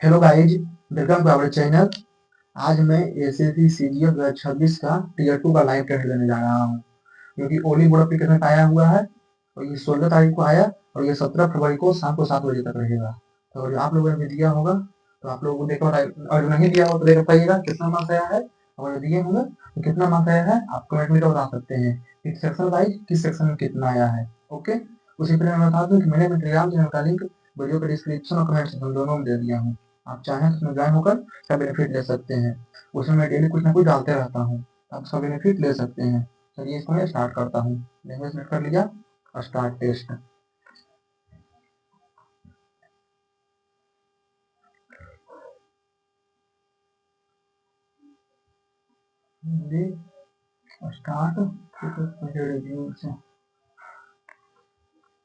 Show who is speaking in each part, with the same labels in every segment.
Speaker 1: Hello guys, welcome to our channel. आज मैं SSC CGL 2026 का टीयर 2 का लाइव टेस्ट लेने जा रहा हूँ, क्योंकि ओली बोर्ड एप्लीकेशन आया हुआ है और ये 16 तारीख को आया और ये 17 फरवरी को शाम को 7 बजे तक रहेगा। तो अगर आप लोगों ने दिया होगा तो आप लोगों को देखो, और जो नहीं दिया होगा तो देख पाइएगा कितना मार्क्स आया है। और दिए होंगे तो कितना मार्क्स आया है आप कमेंट में बता सकते हैं कि सेक्शन वाइज किस सेक्शन में कितना आया है। ओके, उसी पर मैं बता दूं कि मैंने टेलीग्राम चैनल का लिंक वीडियो के डिस्क्रिप्शन और कमेंट सेक्शन दोनों में दे दिया हूँ। आप चाहें तो उसमें ज्वाइन होकर उसका बेनिफिट ले सकते हैं। उसमें मैं डेली कुछ ना कुछ डालते रहता हूँ, आप उसका बेनिफिट ले सकते हैं। चलिए इसको मैं स्टार्ट करता हूँ। लैंग्वेज सेलेक्ट कर लिया, स्टार्ट टेस्ट। स्टार्ट रिव्यू से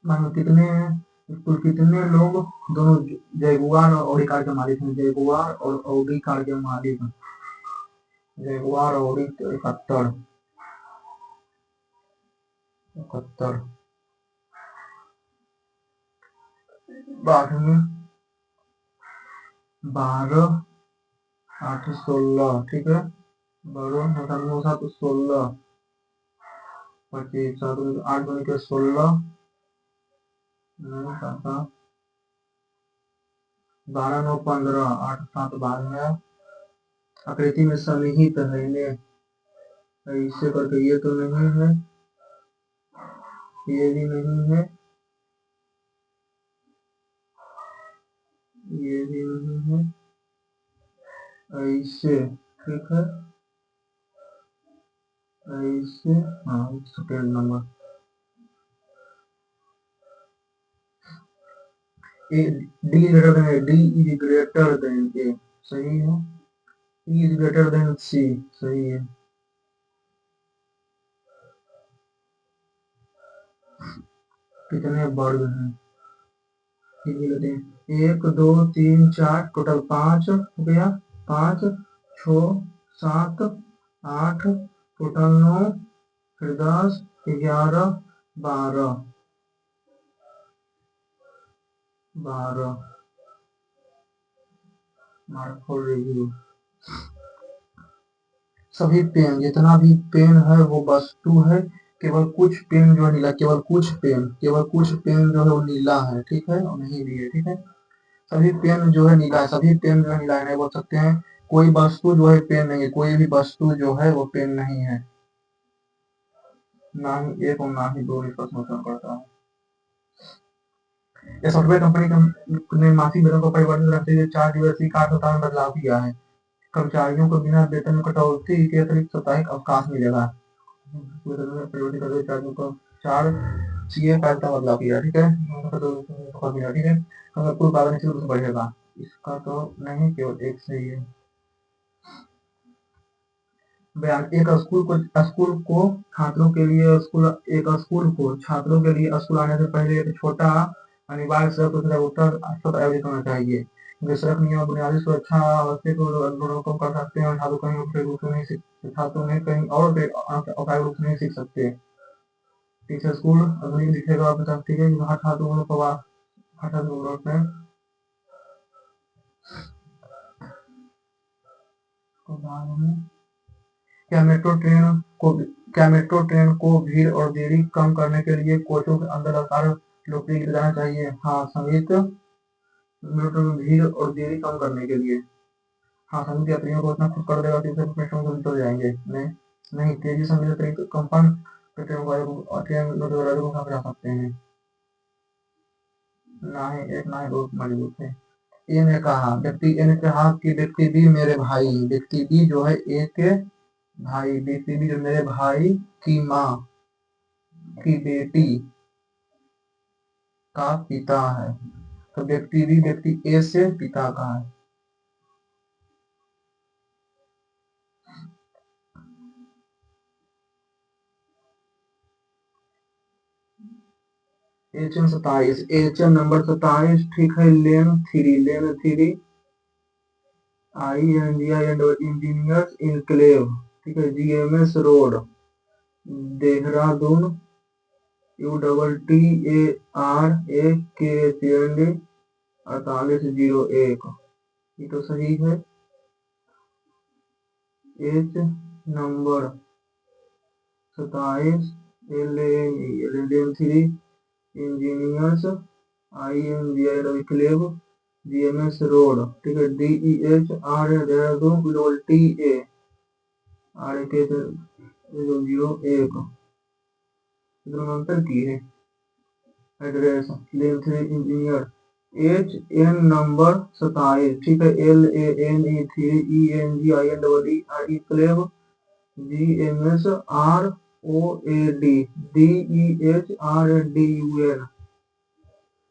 Speaker 1: मानो कितने लोग दोनों जयगुआर और ऑडी कार के मालिक हैं। जयगुआर और ऑडी कार के मालिक, जयगुआर ऑडी 71 71 12 8 16, ठीक है। 12 7 16 25 7 8 बन के 16 9 7 12 9 15 8 7 12। आकृति में सन्निहित है, ऐसे करके ये तो नहीं है, ये भी नहीं है, ये भी नहीं है, ऐसे, ठीक है, ऐसे। हाँ, second number A, D is greater than A, सही है। E is greater than C, सही है। कितने वर्ग हैं? 1 2 3 4, टोटल 5 हो गया। 5 6 7 8, टोटल 9, फिर 10 11 12 12। रिव्यू, सभी पेन, जितना भी पेन है वो वस्तु है। केवल कुछ पेन जो है नीला, केवल कुछ पेन जो है वो नीला है, ठीक है, और नहीं भी है, ठीक है। सभी पेन जो है नीला है, सभी पेन जो है नीला है, नहीं बोल सकते हैं कोई वस्तु जो है पेन नहीं है, कोई भी वस्तु जो है वो पेन नहीं है। ना ही एक और ना ही दो इसका समर्थन करता है। यह सॉफ्टवेयर कंपनी ने मासिक वेतन को परिवर्तन करते हुए 4 दिवसीय कार्य सप्ताह में बदलाव किया है। कर्मचारियों को बिना वेतन में कटौती के अतिरिक्त साप्ताहिक अवकाश मिलेगा। परिवर्तित करते हुए 4 सीए कार्य का बदलाव किया, ठीक है, ठीक है। कुल उत्पादन निश्चित रूप से बढ़ेगा, इसका तो नहीं, केवल एक सही है। बयान, एक स्कूल को छात्रों के लिए स्कूल आने से पहले एक छोटा अनिवार्य सड़क उत्तर आयोजित होना चाहिए, क्योंकि सड़क नियम बुनियादी सुरक्षा आवश्यक लोगों को कर सकते हैं। छात्र कहीं और औपचारिक रूप से नहीं सीख सकते। टीचर स्कूल आधुनिक दिखेगा और बताती है कि हर छात्रों को हर छात्र को जरूरत है। क्या मेट्रो ट्रेन को भीड़ और देरी कम करने के लिए कोचों के अंदर आकार लोकप्रिय किया जाना चाहिए? हाँ संगीत, मेट्रो में भीड़ और देरी कम करने के लिए। हाँ, संगीत यात्रियों को इतना खुश कर देगा कि उसे मेट्रो में चले जाएंगे। नहीं, तेजी संगीत अतिरिक्त कंपन ट्रेन को जा सकते हैं। ना ही एक ना ही दो मजबूत है। ए ने कहा, ए ने कहा कि व्यक्ति बी मेरे भाई, व्यक्ति बी जो है ए के भाई, व्यक्ति बी जो मेरे भाई की माँ की बेटी का पिता है। तो व्यक्ति बी व्यक्ति ए से पिता का है। एचएन 27, एचएन नंबर 27, ठीक है। लेन थ्री इंजीनियर्स इनक्लेव, ठीक है। GMS road, Dehradun, UTTARAKCND 4801। ये तो सही है। H number 27, LN3 engineers, INGI क्लेव, GMS road, ठीक है। DEH R Dehradun TA R के 001 अंतर की है। Address length engineer, HN number 27, ठीक है। LANE3ENGINEE क्लेव, GMS ROAD DEHRDUN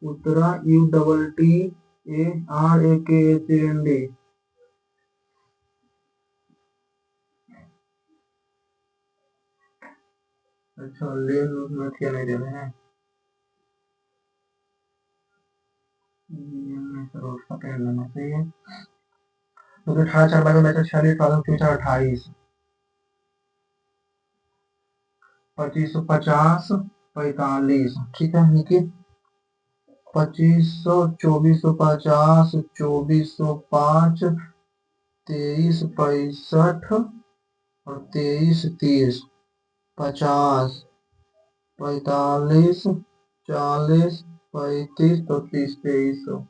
Speaker 1: Uttara UTTARAKHND। अच्छा, लेन में क्या नहीं दे रहे हैं। उसका कह लेना चाहिए। तो 18 4 46 28 2550 45, ठीक है। निकी 2500 2450 2405 2365 और 2330 50 45 40 35 तो 30 23।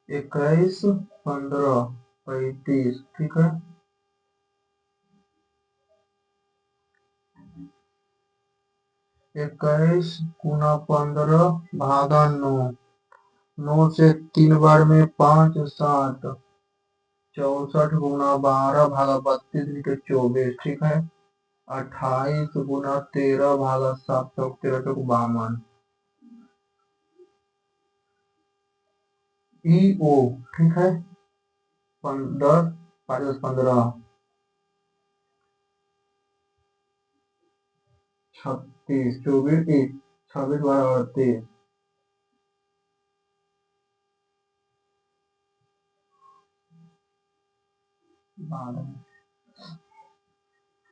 Speaker 1: 21 15 35, ठीक है। 21 गुना 15 भागा 9, 9 से 3 बार में 5 7 64 गुना 12 भागा 32 के 24, ठीक है। 28 गुना 13 भागा 7 13 चौक 52। EO, ठीक है। 10 5 15 36 24 26 12 38।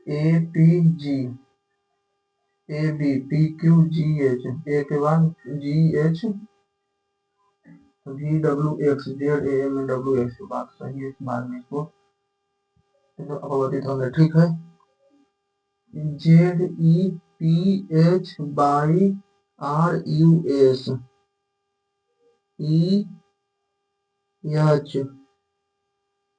Speaker 1: APG AB PQGH, A के बाद GH VWX ZAMWX, बात सही है। इस बार में इसको अपवर्तित होंगे, ठीक है। ZEPH/RUS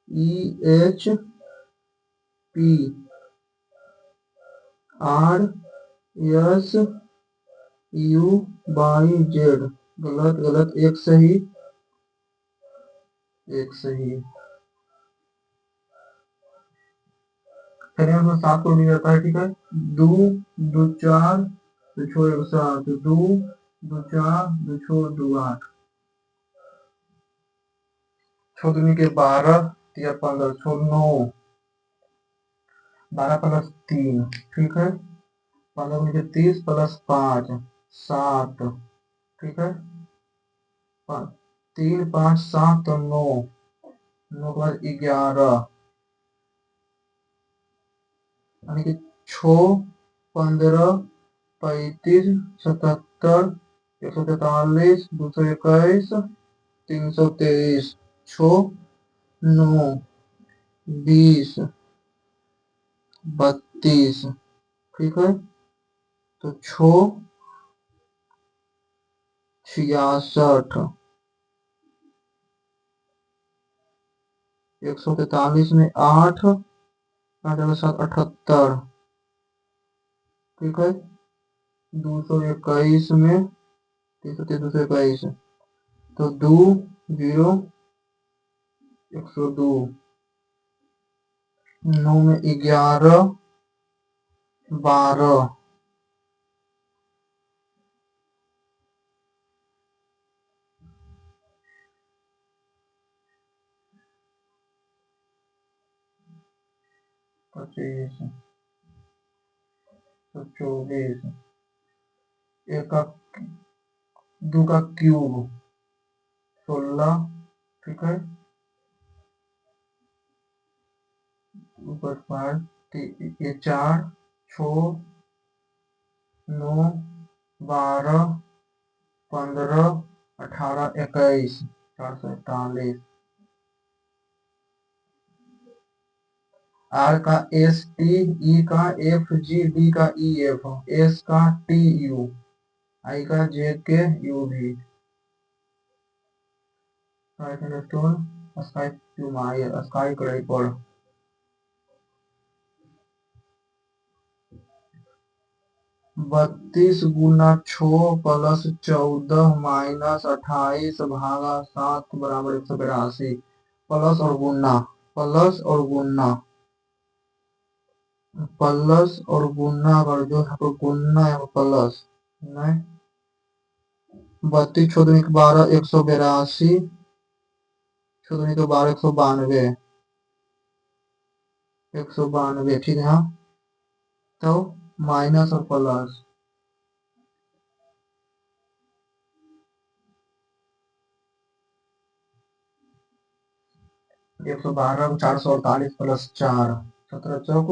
Speaker 1: EHPRSUYZ, गलत गलत, एक सही एक सही। में 7 को दिया जाता है, ठीक है। 2 2 4 2 छोड़ 7 2 2 4 2 छोड़ 2 8 छोड़ने के 12 या 15 छोड़ 9 12 प्लस 3, ठीक है। 15 में 30 प्लस 5 7, ठीक है। 3 5 7 9, 9 के बाद 11, यानी कि 6 15 35 77 143 221 323 6 9 20 32, ठीक है। तो 6 66 143 में 8 8 7 78, ठीक है। 221 में 221 तो 2 0 102, 9 में 11 12 25 तो 24, 1 का 2 का क्यूब 16, ठीक है। ऊपर 5 ये 4 6 9 12 15 18 21 441। आर का एस टी, ई का एफ जी, डी का ई एफ, एस का टी यू, आई का जे के यू भी। स्काई स्काई कड़ाई पर 32 गुना 6 प्लस 14 माइनस 28 भागा 7 बराबर 182। प्लस और गुना, प्लस और गुना, प्लस और गुना कर दो, यहाँ पर गुना यहाँ पर प्लस नहीं। 32 छोड़ 12 182, छोड़ तो 12 192, 192 ठीक है। हाँ तो माइनस और प्लस 112 448 प्लस 4 17 चौक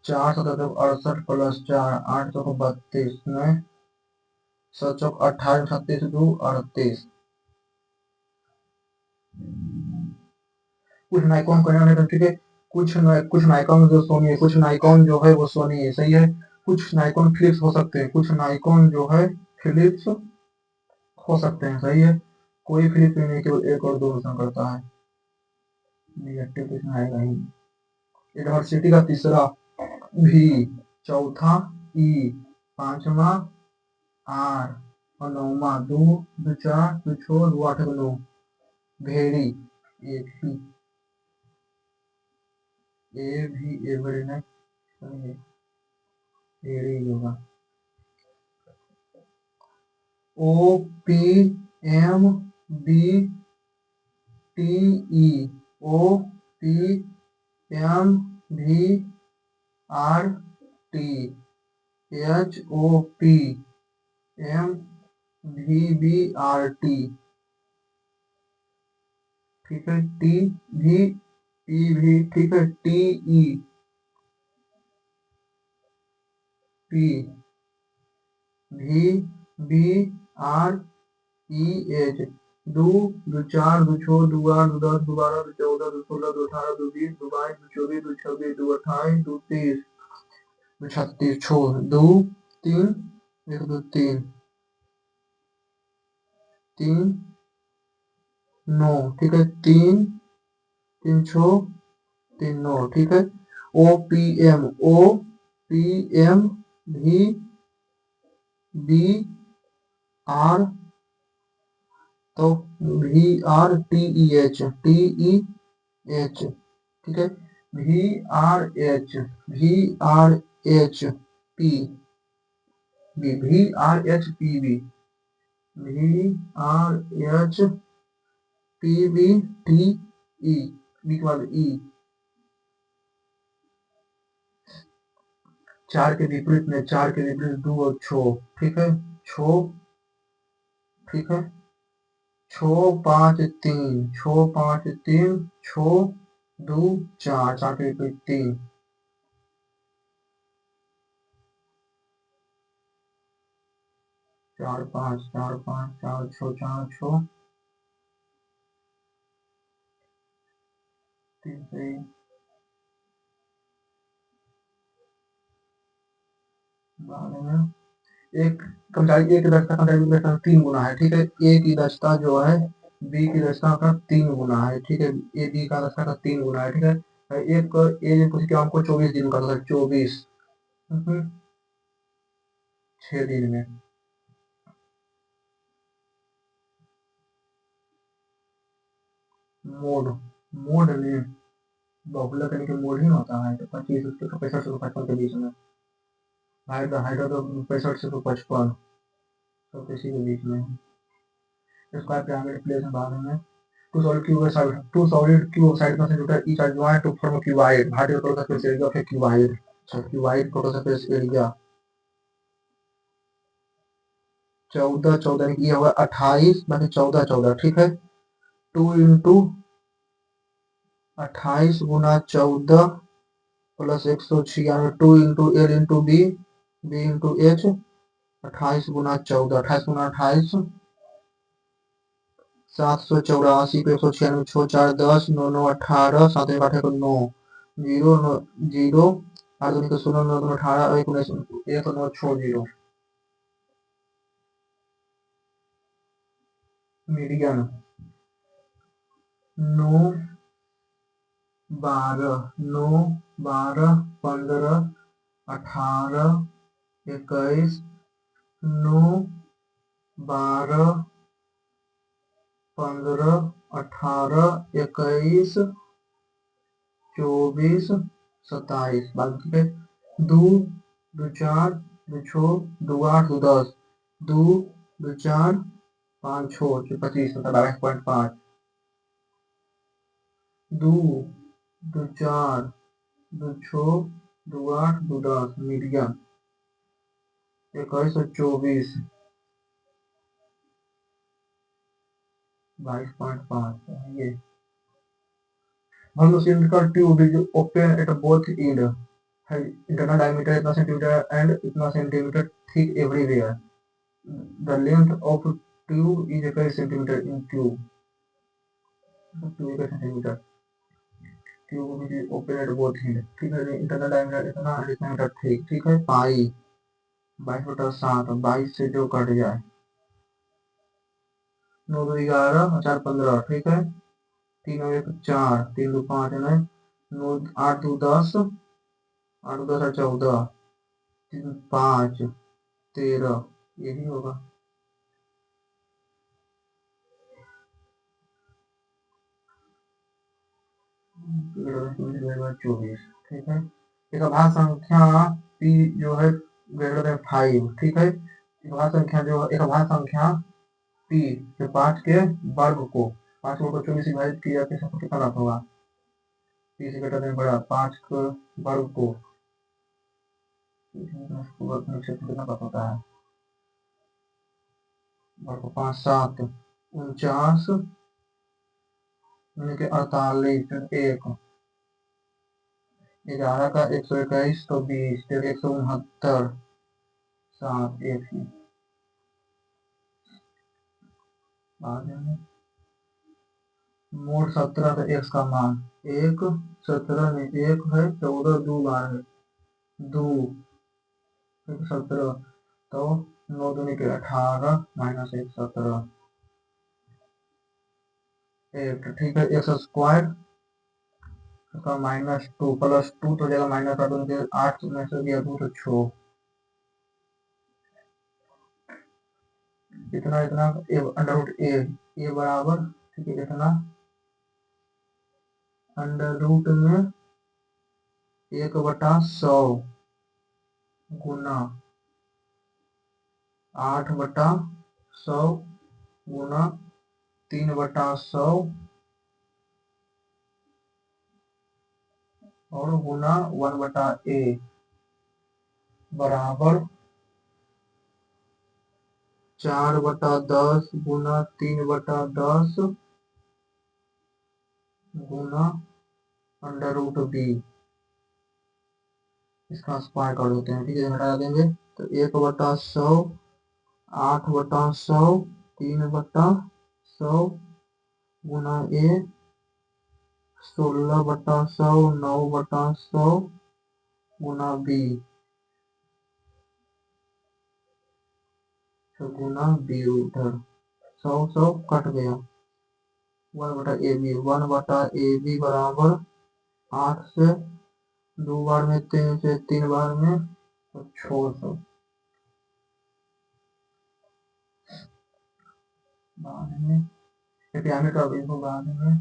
Speaker 1: 4 17 चौक 68 प्लस 4 8 चौक 32 में 7 चौक 28 36 2 38। कुछ नाइकॉन का ठीक है, कुछ नाइकॉन जो सोनी है, कुछ नाइकॉन जो है वो सोनी है, सही है। कुछ नाइकॉन फिलिप्स हो सकते हैं, कुछ नाइकॉन जो है फिलिप्स हो सकते हैं, सही है। कोई फिलिप्स नहीं, केवल एक और दो रोशन करता है। निगेटिव कुछ आएगा ही। यूनिवर्सिटी का तीसरा भी, चौथा ई, पांचवा आर और नौवा दो, दो चार दो छो दो 8 9 भेड़ी एक ही, ए भी ए बड़े ने भेड़ी होगा। O P M B T E, O P M भी R T, H O P M भी बी आर टी, ठीक है। टी भी ई भी, ठीक है। टी ई पी भी बी आर ई एच, दो दो चार दो छो दो 8 दो 10 दो 12 दो 14 दो 16 दो 18 दो 20 दो 22 दो 24 दो 26 दो 28 दो 30 दो 36 छो दो 3 1 2 3 3 9, ठीक है। 3 3 छो 3 9, ठीक है। ओ पी एम भी बी आर, तो V R T E H, T E H, ठीक है। V R H, V R H P B, V R H P B, V R H P B T E, B के बाद ई। 4 के विपरीत में, 4 के विपरीत 2 और छो, ठीक है। छो, ठीक है। छो 5 3, छो 5 3 छो 2 4, 4 के विपरीत 3, 4 5 4 5 4 छो 4 छो 3 सही। बाद में एक कर्मचारी, एक दक्षता कर्मचारी की दक्षता 3 गुना है, ठीक है। ए की दक्षता जो है बी की दक्षता का 3 गुना है, ठीक है। ए बी का दक्षता का 3 गुना है, ठीक है। एक ए ने पूछी कि हमको 24 दिन का था, 24 6 दिन में। मोड, मोड में बहुलक यानी कि मोड ही होता है, तो 25 से 65 से 55 के बीच में। हाइड्रा हाइड्रा तो 65 से 55, तो इसी के बीच में। स्क्वायर पिरामिड प्लेस में बाद में two solid cube side, two solid cube side concentrated each are joined to form a cuboid. What is the total surface area of a cuboid? So cuboid total surface area 14 14 ये होगा 28 बाकी 14 14, ठीक है। 2 into 28 गुना 14 plus 196 2 into L into B, B into H, 28 गुना 14, 28 गुना 28, 784 पे 196, 6 4 10, 9 9 18, 7 1 8 9, 0 9 0, 8 2 16, 9 2 18, 1 19, 1 9 6 0। Median 9 12, 9 12 15 18 21, 9 12 15 18 21 24 27, बाकी पे 2 2 4 2 6 2 8 2 10, 2 2 4 5 6 25, 12.5, 2 2 4 2 6 2 8 2 10, मीडियम 21 और 24, 22.5 ये। हम cylindrical tube is open at both end, है internal diameter इतना सेंटीमीटर and इतना centimetre thick everywhere. The length of tube is 21 centimeter in tube. tube 21 centimeter. Tube is open at both end. ठीक है, internal diameter इतना and इतना metre thick, ठीक है। Pi 22/7, 22 से जो कट जाए, 9 2 11 4 15, ठीक है। 3 और 1 4, 3 2 5 9, 9 8 2 10, 8 2 10 14, 3 5 13, यही होगा। चौबीस, ठीक है। एक अभाज्य संख्या p जो है ग्रेटर देन 5, ठीक है। एक अभाज्य संख्या जो एक अभाज्य संख्या p जो 5 के वर्ग को 24 से विभाजित किया जाए तो कितना लाभ होगा। p से ग्रेटर देन बड़ा 5 के वर्ग को कितना प्राप्त होता है। वर्ग 5 7 49 के 48, 1 11 का 121 तो 20, 169 7 1 ही। मोड 17 तो x का मान 1, 17 में 1 है, 14 2 बार है 2, 17 तो 9 दूनी के 18 माइनस 1 17, 8, ठीक है। एक्स स्क्वायर का -2 प्लस 2 तो जाएगा -8, 8 में से गया 2 तो 6, इतना इतना अंडर रूट ए बराबर, ठीक है। इतना अंडर रूट में 1/100 गुना 8/100 गुना 3/100 और गुना 1/a बराबर 4/10 गुना 3/10 गुना अंडर रूट बी। इसका स्क्वायर कर देते हैं, ठीक है। घटा देंगे तो 1/100 8/100 3/100 गुना ए 16/100 9/100 गुना बी, तो गुना बी उधर 100 कट गया 1/AB बराबर 8 से 2 बार में 3 से 3 बार में तो 600। बाद में डायमीटर इसको बाद में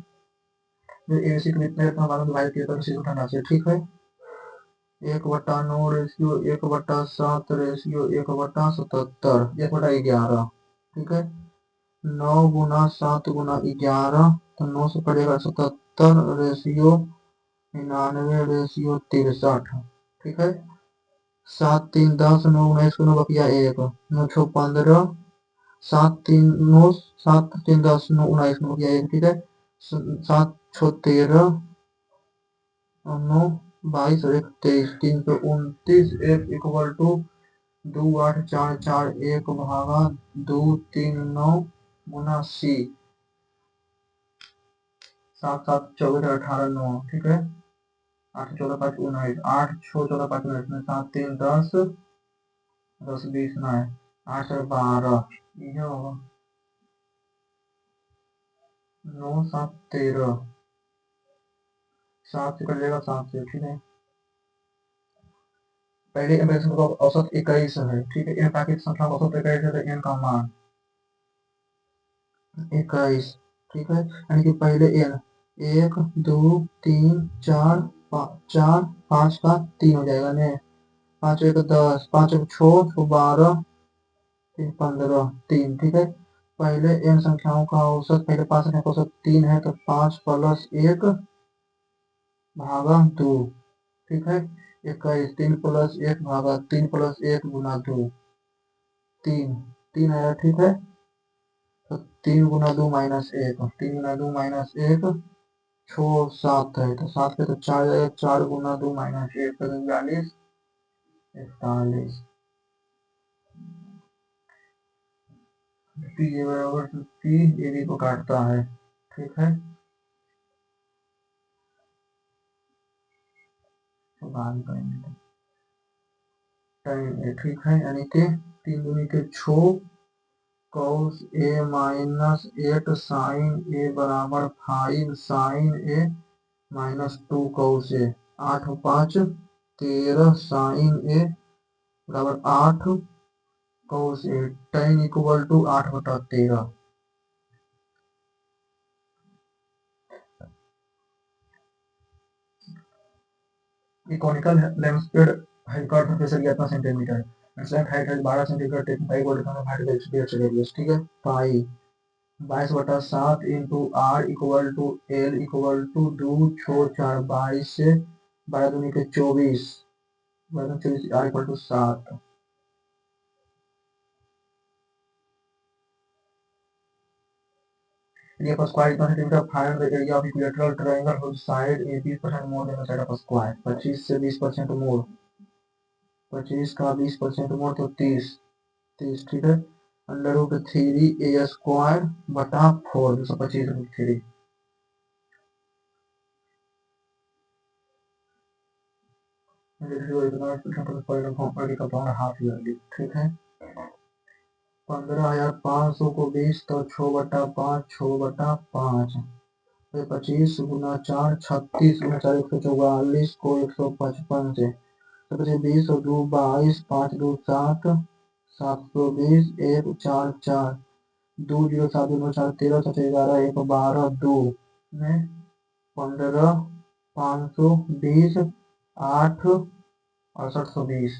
Speaker 1: जो एसी को इतना इतना बाद में डिवाइड किया था उसी को उठाना चाहिए, ठीक है। 1/9 रेशियो 1/7 रेशियो 1/77 1/11, ठीक है। 9 गुना 7 गुना 11 तो 9 से पड़ेगा 77 रेशियो 99 रेशियो 63, ठीक है। 7 3 10 9 19 को 9 बकिया 1 9 6 15 7 3 9 7 3 10 9 19 को बकिया 1, ठीक है। 7 6 13 और 9 22 और 1 23, 329 F इक्वल टू 28441 भागा 239 गुना C 7 7 14 18 9, ठीक है। 8 14 5 19, 8 6 14 5 19, 7 3 10 10 20 9, 8 और 12 ये होगा 9 7 13, 7 से कट जाएगा 7 से, ठीक है। पहले एम्परेशन का औसत 21 है, ठीक है। ताकि संख्या का औसत 21 है तो n का मान 21, ठीक है। यानी कि पहले n 1 2 3 4 4 5 का 3 हो जाएगा ने, 5 1 10, 5 1 6 12 3 15 3, ठीक है। पहले n संख्याओं का औसत, पहले 5 संख्या का औसत 3 है तो 5 प्लस 1 भागा 2, ठीक है। 21, 3 प्लस 1 भागा 3 प्लस 1 गुना 2, 3 3 आया, ठीक है। तो 3 गुना 2 माइनस 1, 3 गुना 2 माइनस 1 6 7 है तो 7 पे तो 4 जाएगा, 4 गुना 2 माइनस 1 तो 42 41, ये बराबर 3 ए बी को काटता है, ठीक है। तो बाद करेंगे टाइम ए, ठीक है। यानी कि 3 दूनी के 6 cos a minus 8 sine A बराबर 5 sine A minus 2 cos a, 8 5 13 sine A बराबर 8 cos a, tan equal to 8/13। A conical lampshade height का सरफेस एरिया कितना सेंटीमीटर है? स्लैब हाइट है 12 सेंटीमीटर, टेक पाई को लिखना है वर्टिकल स्पेस रेडियस, ठीक है। Pi 22/7 into R equal to L equal to 2 6 4 22 से 12 दूनी के 24, 12 24 R equal to 7। area of square इतना centimetre, find the area of equilateral triangle whose side is 20% more than the side of a square। 25 से 20% मोर, 25 का 20% मोर तो 30, 30, ठीक है। Under root 3 ए square बटा 4, 225 रूट 3, ठीक है। 15,500 को 20 तो 6/5, 6/5, 25 गुना 4 36 गुना 4 144 को 155 से, तो 20 और 2 22, 5 2 7, 720 1 4 4 2 0 7 2 4 13 7 11 1 12 2 में 15 520 8 6820,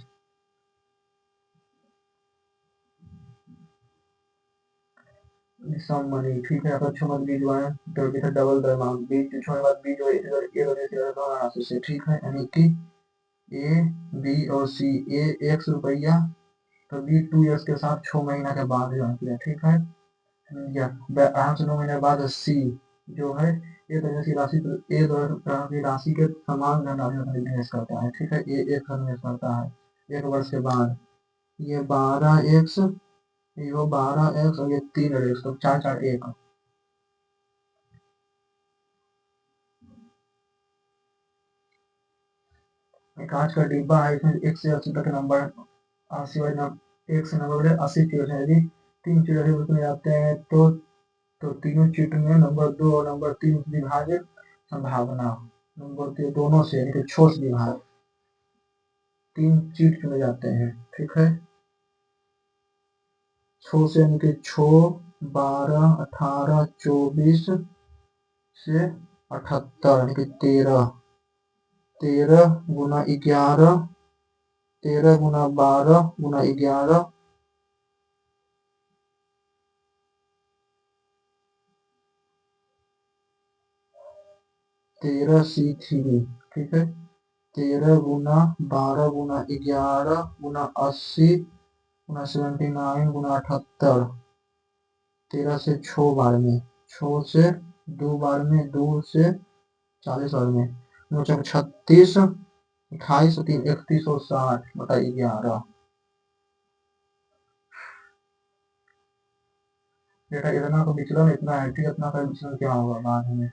Speaker 1: सम मनी, ठीक है। अगर छह बीज वाए तो इधर डबल द अमाउंट, बीज छोड़ने बाद बीज और इधर ए और इधर दोनों राशि से, ठीक है। यानी कि ए बी और सी, ए 100 रुपया तो बी 2 ईयर्स के साथ 6 महीना के बाद जमा किया, ठीक है। या आराम से 9 महीने बाद सी जो है ए तरह की राशि, ए तरह की राशि के समान धनराशि में निवेश करता है, ठीक है। ए एक निवेश करता है 1 वर्ष के बाद, ये 12x, ये 12x और ये 3x तो 4 4 1, कांच का डिब्बा है, इसमें 1 से 80 तक नंबर, 80 वाले नंबर 1 से नंबर 80 चीज है। यदि 3 चीज उसमें आते हैं तो तीनों चीट में नंबर 2 और नंबर 3 विभाजित संभावना, नंबर 3 दोनों से यानी कि छोट विभाग 3 चीट चुने जाते हैं, ठीक है। 6 से यानी कि 6 12 18 24 से 78 यानी कि 13, 13 गुना 11, 13 गुना 12 गुना 11, 13 C3, ठीक है। 13 गुना 12 गुना 11 गुना 80 गुना 79 गुना 78, 13 से 6 बार में, 6 से 2 बार में, 2 से 40 बार में, 9 36 28 और 3 3160 बटा 11। बेटा इतना तो विचलन इतना है, ठीक है, इतना का विचलन क्या होगा बाद में।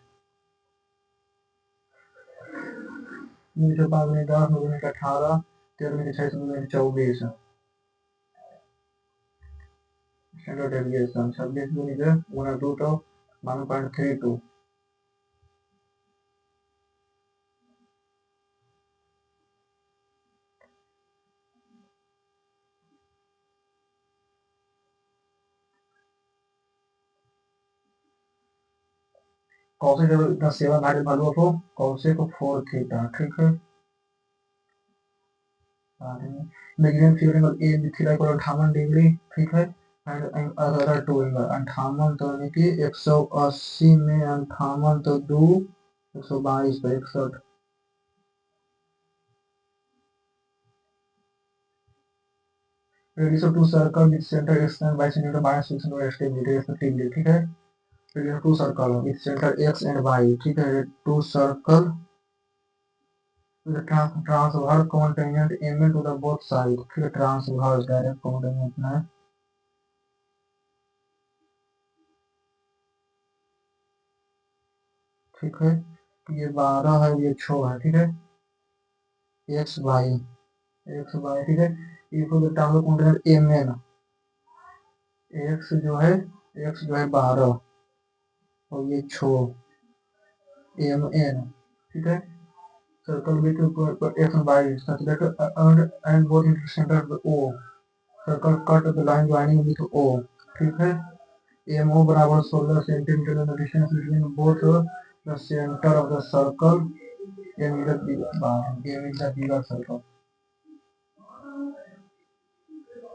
Speaker 1: नीचे 5 गुने 10 9 गुने 18 13 गुने 6 गुने 24 स्टैंडर्ड डेविएशन 26 गुने गुना रूट ऑफ 1.32। cosec इतना 7 hide value of cosec 4 theta, ठीक है। Negative figure angle A B theta equal 58 degree, ठीक है। एंड अदर टू एंगल 58 तो यानी कि 180 में 58 तो 2 122 पे 61। Radius of two circle with centre X and Y centimetre by 600 stability respectively, ठीक है। Radius of two circle with centre X and Y, ठीक है। Two circle with transverse common tangent aiming to the both sides, ठीक है। Transverse direct common tangent है, ठीक है। ये 12 है, ये 6 है, ठीक है। एक्स वाई ठीक है। Equal to transverse common tangent M N, X जो है 12 और ये 6 एम एन, ठीक है। Circle with X and Y such that and both intersect O, circle cut the line joining with O, ठीक है। MO बराबर 16 centimetre the distance between both the centre of the circle M is the bigger circle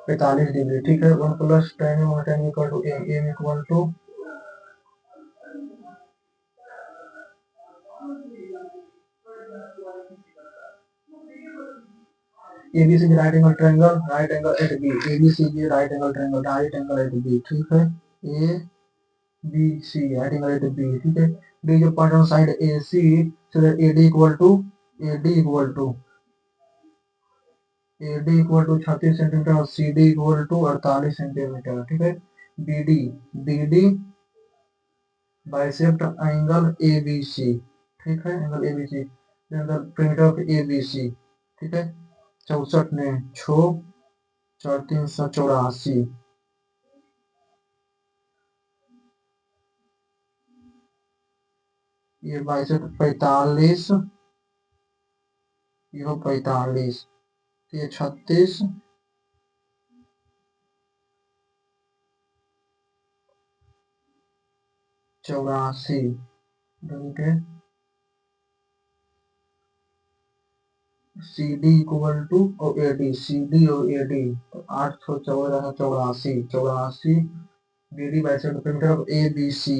Speaker 1: 45 degree, ठीक है। 1 plus tan equal to M equal to ABCD right angle at B, ABCD right angle at B, ठीक है। ABC right angle at B, ठीक है। D जो point on side AC so that AD equal to AD equal to 36 centimetre और CD equal to 48 centimetre, ठीक है। BD bisect angle ABC, ठीक है। Angle ABC angle perimeter of ABC, ठीक है। 64 ने 6 4 384, ये बाइसेप्ट 45, ये 45, ये 36 84, ठीक है। CD इक्वल टू और AD, CD और AD तो 8 14 84 BD bisect perimeter of ABC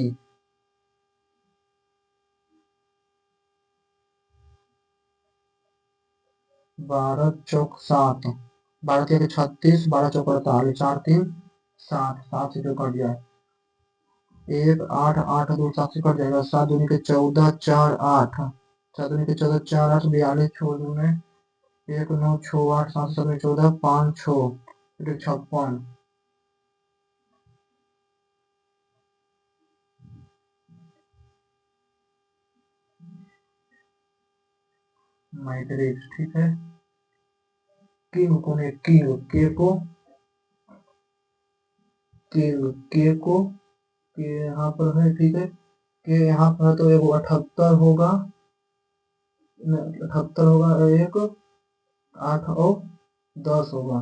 Speaker 1: 12 चौक 7, 12 के 36 12 चौक 48 4 3 7 7 से जो कट जाए 1 8 8 2 7 से कट जाएगा 7 दूनी के 14 4 8 7 दूनी के 14 4 8 42 6 दूनी 1 9 6 8 7 7 14 5 6 56 मैट्रिक्स, ठीक है। किंग को ने किंग के को के यहाँ पर है, ठीक है। के यहाँ पर तो एगो 78 होगा, 78 होगा, एक 8 और 10 होगा,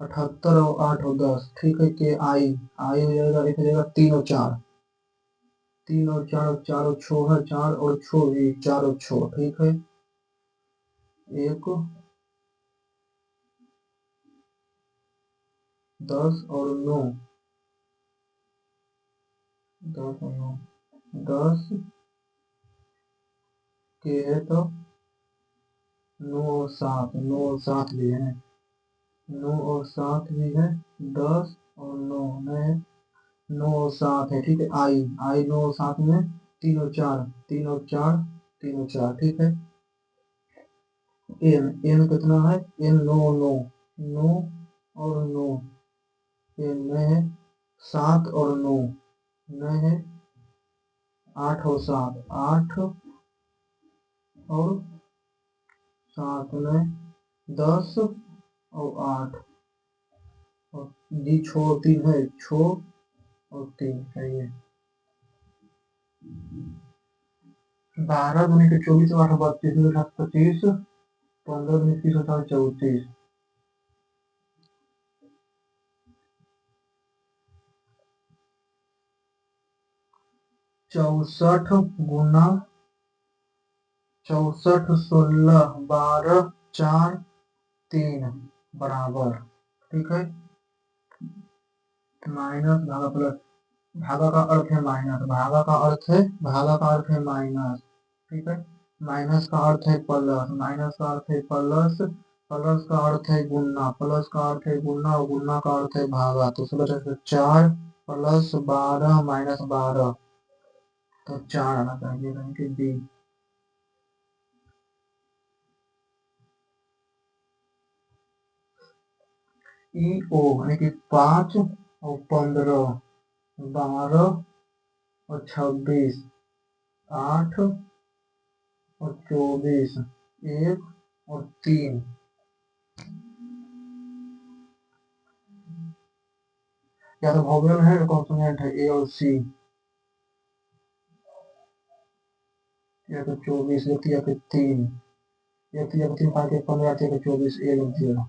Speaker 1: 78 और 8 और 10, ठीक है। के आई हो जाएगा, एक हो जाएगा 3 और 4 3 और 4 और 4 और 6 है 4 और 6 भी 4 और 6, ठीक है। एक 10 और 9 10 और 9 10 के है तो 9 और 7 9 और 7 भी है, 9 और 7 भी है, 10 और 9 है, 9 और 7 है, ठीक है। आई 9 और 7 में 3 और 4 3 और 4 3 और 4, ठीक है। एन एन कितना है, एन नो नो नो और नो, एन में है 7 और 9, में है 8 और 7, 8 और 7 में 10 और 8, और जी छो 3 है, छो और 3 सही है। 12 दूनी के 24 और 8 32 में 25, 15 दूनी 30 और 7 34, 64 गुना 64 16 12 4 3 बराबर, ठीक है। माइनस भागा प्लस, भागा का अर्थ है माइनस, भागा का अर्थ है, भागा का अर्थ है माइनस, ठीक है। माइनस का अर्थ है प्लस, माइनस का अर्थ है प्लस, प्लस का अर्थ है गुना, प्लस का अर्थ है गुना और गुना का अर्थ है भागा। तो सुबह 4 प्लस 12 माइनस 12, तो 4 आना चाहिए, यानी कि बी। ई ओ यानी कि 5 और 15, 12 और 26, 8 और 24, 1 और 3, या तो वोवेल है या कॉन्सोनेंट है, ए और सी, या तो 24 या फिर 3, या फिर 3 5 के 15 या 24, ए लिख दिया।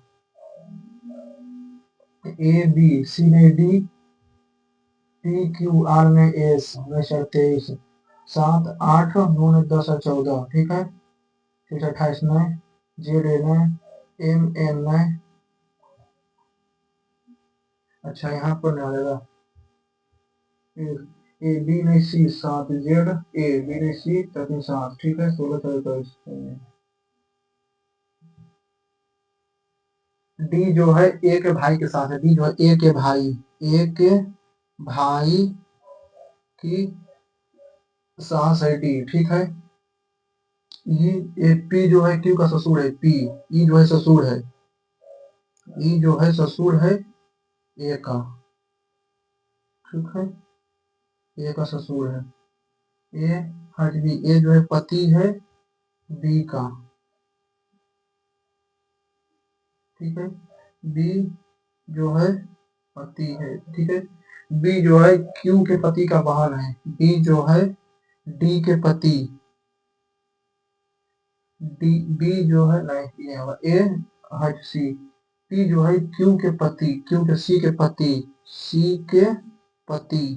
Speaker 1: ए बी, सी में डी, पी क्यू आर में एस, में 23, 7 8 9 10 और 14, ठीक है। फिर 28 में जेड ए में, एम एन में, अच्छा यहाँ पर नहीं आएगा, ए बी नहीं सी 7, जेड ए बी नहीं सी 7, ठीक है। 16 23, डी जो है ए के भाई के साथ है, डी जो है ए के भाई, ए के भाई की सास है डी, ठीक है। ये पी जो है क्यू का ससुर है, पी, ई जो है ससुर है, ई जो है ससुर है ए का, ठीक है। ए का ससुर है, ए हट बी, ए जो है पति है बी का, ठीक है। बी जो है पति है, ठीक है। बी जो है क्यू के पति का बहन है, बी जो है डी के पति, डी बी जो है नहीं ये होगा ए हट सी, पी जो है क्यू के पति, क्यू के सी के पति, सी के पति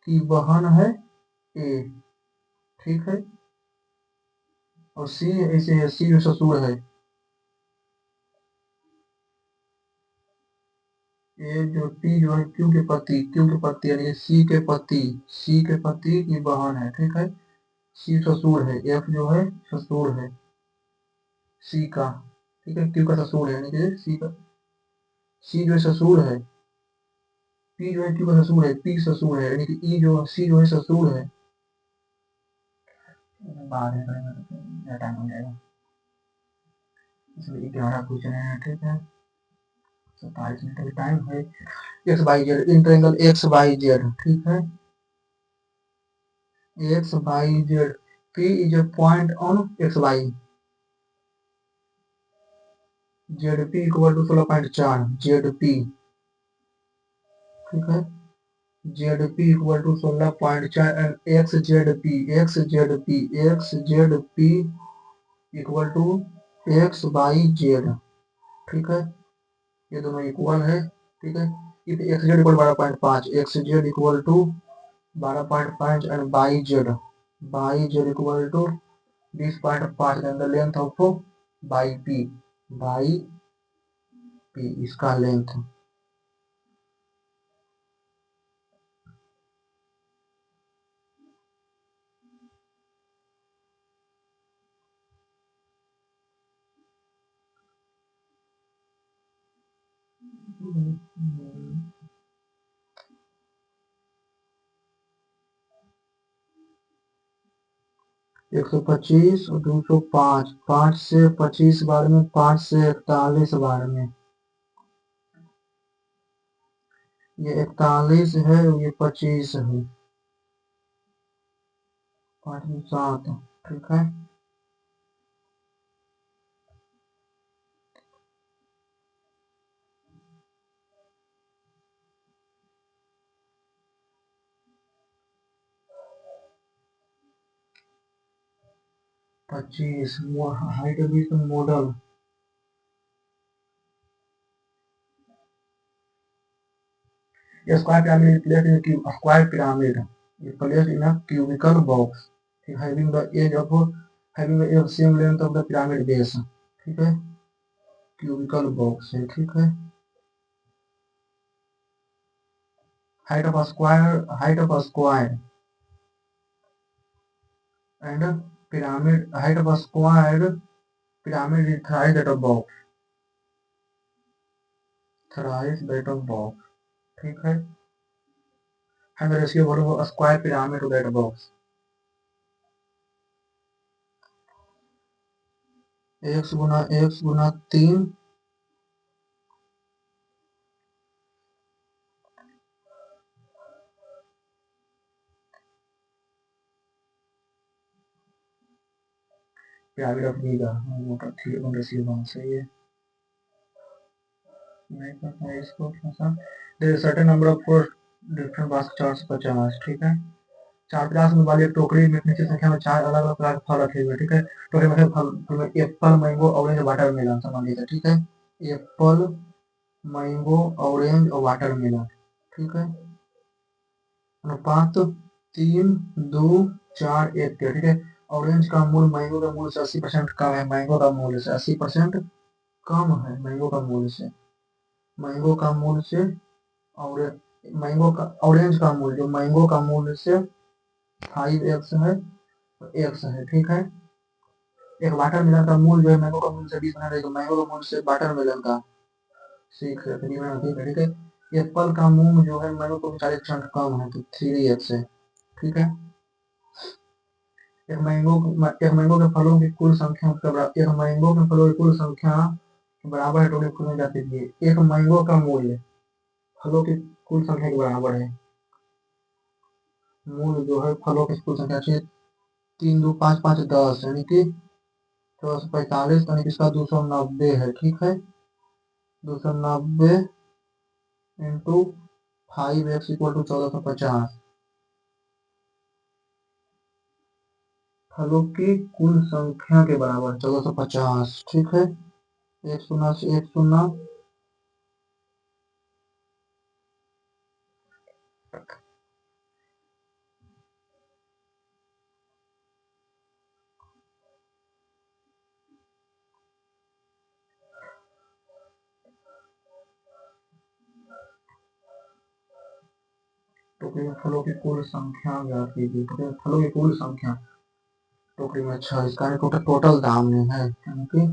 Speaker 1: की बहन है ए, ठीक है। और सी ऐसे है, सी जो ससुर है, ए जो टी जो है क्यू के पति, क्यू के पति यानी सी के पति, सी के पति की बहन है, ठीक है। सी ससुर है, एफ जो है ससुर है सी का, ठीक है। क्यू का ससुर है यानी कि सी का, सी जो है ससुर है, पी जो है क्यू का ससुर है, पी ससुर है यानी कि ई जो सी जो है ससुर है। बाद में करेंगे, टाइम हो जाएगा, इसमें 11 क्वेश्चन है, ठीक है। 27 मिनट का टाइम है। X Y Z, in triangle X Y Z, ठीक है। X Y Z, P is a point on X Y, Z P equal to 16.4, Z P, ठीक है। Z P equal to 16.4 and X Z P, X Z P, X Z P equal to X Y Z, ठीक है। ये दोनों equal है, ठीक है। X Z equal 12.5, X Z equal to 12.5 and Y Z equal to 20.5 and the length of by P, by P इसका length. 125 और 205, 5 से 25 बार में, 5 से 41 बार में, ये 41 है और ये 25 है, 5 में 7, ठीक है। पच्चीस height with model, square pyramid place in square pyramid place in a cubical box having the edge of having the same length of the pyramid base, ठीक है, क्यूबिकल बॉक्स है, ठीक है। height of a square and pyramid, height of a square pyramid is thrice that of box, thrice that of box, ठीक है। and the ratio of a square pyramid to that box, x Guna 3 pyramid of Giza, मोटा 3 ratio 1, सही है। नहीं पता है इसको थोड़ा सा। There is certain number of four different basket, 450, ठीक है। 450 में वाली एक टोकरी में नीचे संख्या में 4 अलग अलग प्रकार के फल रखे हुए, ठीक है। टोकरी में फल में एप्पल, मैंगो, ऑरेंज, वाटरमेलन सामान लीजिए, ठीक है। एप्पल, मैंगो, ऑरेंज और वाटरमेलन, ठीक है। अनुपात 3, 2, 4, 1 के, ठीक है। ऑरेंज का मूल्य मैंगो का मूल्य से 80% कम है, मैंगो का मूल्य से 80% कम है, मैंगो का मूल्य से, मैंगो का मूल्य से, और मैंगो का ऑरेंज का मूल्य जो मैंगो का मूल्य से 5x है, x है, ठीक है। एक वाटरमेलन का मूल्य जो है मैंगो का मूल्य से 20% है, तो मैंगो का मूल्य से वाटरमेलन का 6 है, ठीक है। एप्पल का मूल्य जो है मैंगो को 40% कम है, तो 3x है, ठीक है। एक मैंगो के फलों की कुल संख्या के बराबर, एक मैंगो के फलों की कुल संख्या के बराबर है, टोटल फलों जाती है। एक मैंगो का मूल्य फलों की कुल संख्या के बराबर है, मूल्य जो है फलों की कुल संख्या से 3, 2, 5, 5, 10, यानी कि 245, यानी कि इसका 290 है, ठीक है। 290 इंटू 5x इक्वल टू 1450, फलों की कुल संख्या के बराबर 1450, ठीक है। एक शून्य से एक शून्य, टोकरी में फलों की कुल संख्या ज्ञात कीजिए, टोकरी में फलों की कुल संख्या, टोकरी में 6, इसका टोटल दाम में है, यानी कि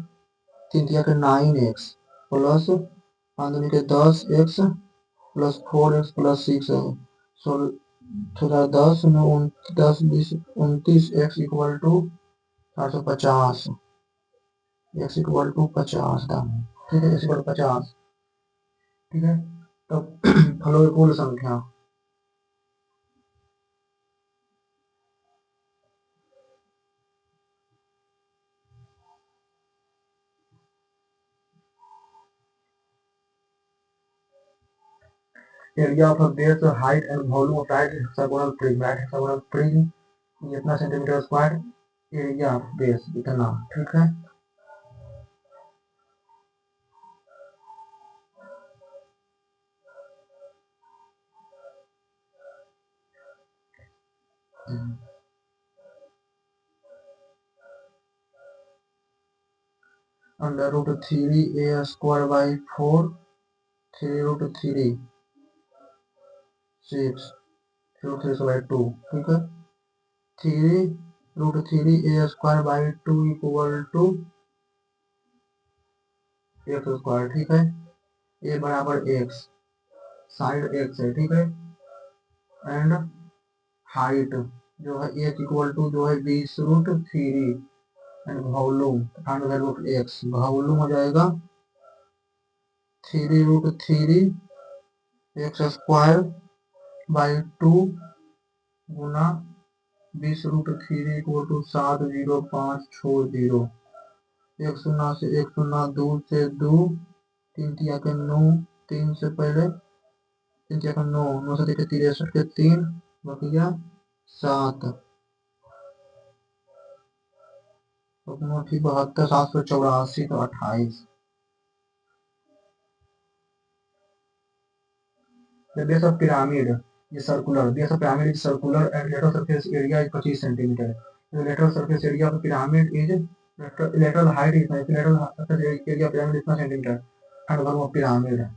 Speaker 1: 3 दिया के 9x प्लस 5 दूनी के 10x प्लस 4x प्लस 6 है, 10 में 10, 20, 29x equal to 450, x equal to 50 दाम है, ठीक है, x इक्वल टू 50, ठीक है। तो फलों की कुल संख्या, area of base, height and volume of right hexagonal prism, right hexagonal prism जितना centimetre square, area of base इतना, ठीक है। Under root 3a square by 4, 3 root 3 6, 3 root 3 by 2, ठीक है। 3 root 3a square by 2 equal to x square, ठीक है। a बराबर x, side x है, ठीक है। एंड हाइट जो है एच इक्वल टू जो है 20√3 and volume find value of X, volume हो जाएगा 3√3 एक्स स्क्वायर बाई 2 गुना 20√3 इक्वल टू 70560। एक शून्य से एक शून्य, दो से दो, तीन तिया के 9, तीन से पहले तीन तिया का 9, 9 से 63 के 3 बकिया 7, 72, 784 तो 28। The base of pyramid is circular. Base of pyramid is circular and lateral surface area is 25 centimeter. The lateral surface area of the pyramid is lateral height is lateral surface area of pyramid is centimeter. And value of pyramid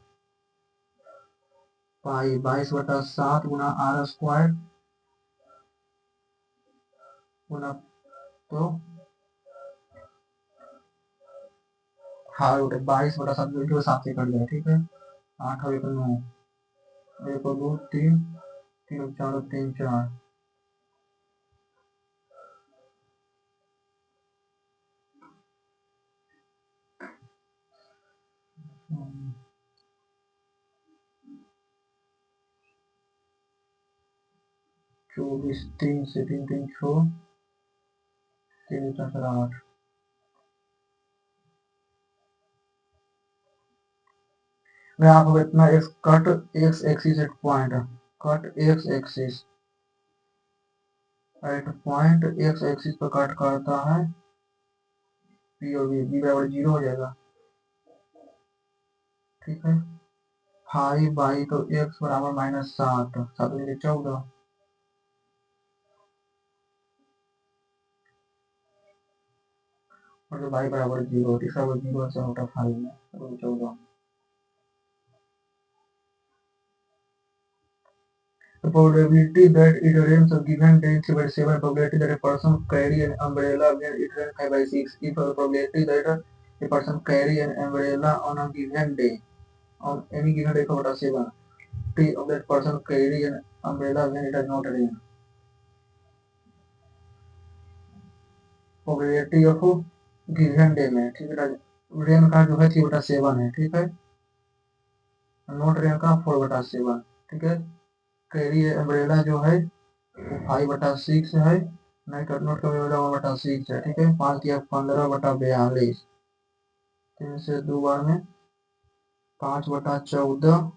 Speaker 1: pi 22/7 गुना r square गुना तो 22/7 जो 7 से cut जाए, ठीक है। 8 और 1 9, 1 और 2 3, 3 और 4 3 4, 24 3 से 3 3 6, 3 4 8। ग्राफ of इतना x cut x axis at point, cut x axis at point x axis पर कट करता है p और b बराबर 0 हो जाएगा, ठीक है। हाई बाई तो x बराबर -7, 7 में 14 और जो y बराबर 0, तीसरा वो 0 से होता 5 में 14। The probability that it rains a given day 3/7, probability that a person carry an umbrella when it rains 5/6. If the probability that a person carry an umbrella on a given day, on any given day 4/7, T of that person carry an umbrella when it does not rain. Probability of given day में, ठीक है, rain का जो है 3/7 है, ठीक है, not rain का 4/7, ठीक है। कैरी अम्ब्रेला जो है वो 5/6 है, नहीं नोट का अम्ब्रेला 1/6 है, ठीक है। 5 या 15/42, 3 से 2 बार में 5/14,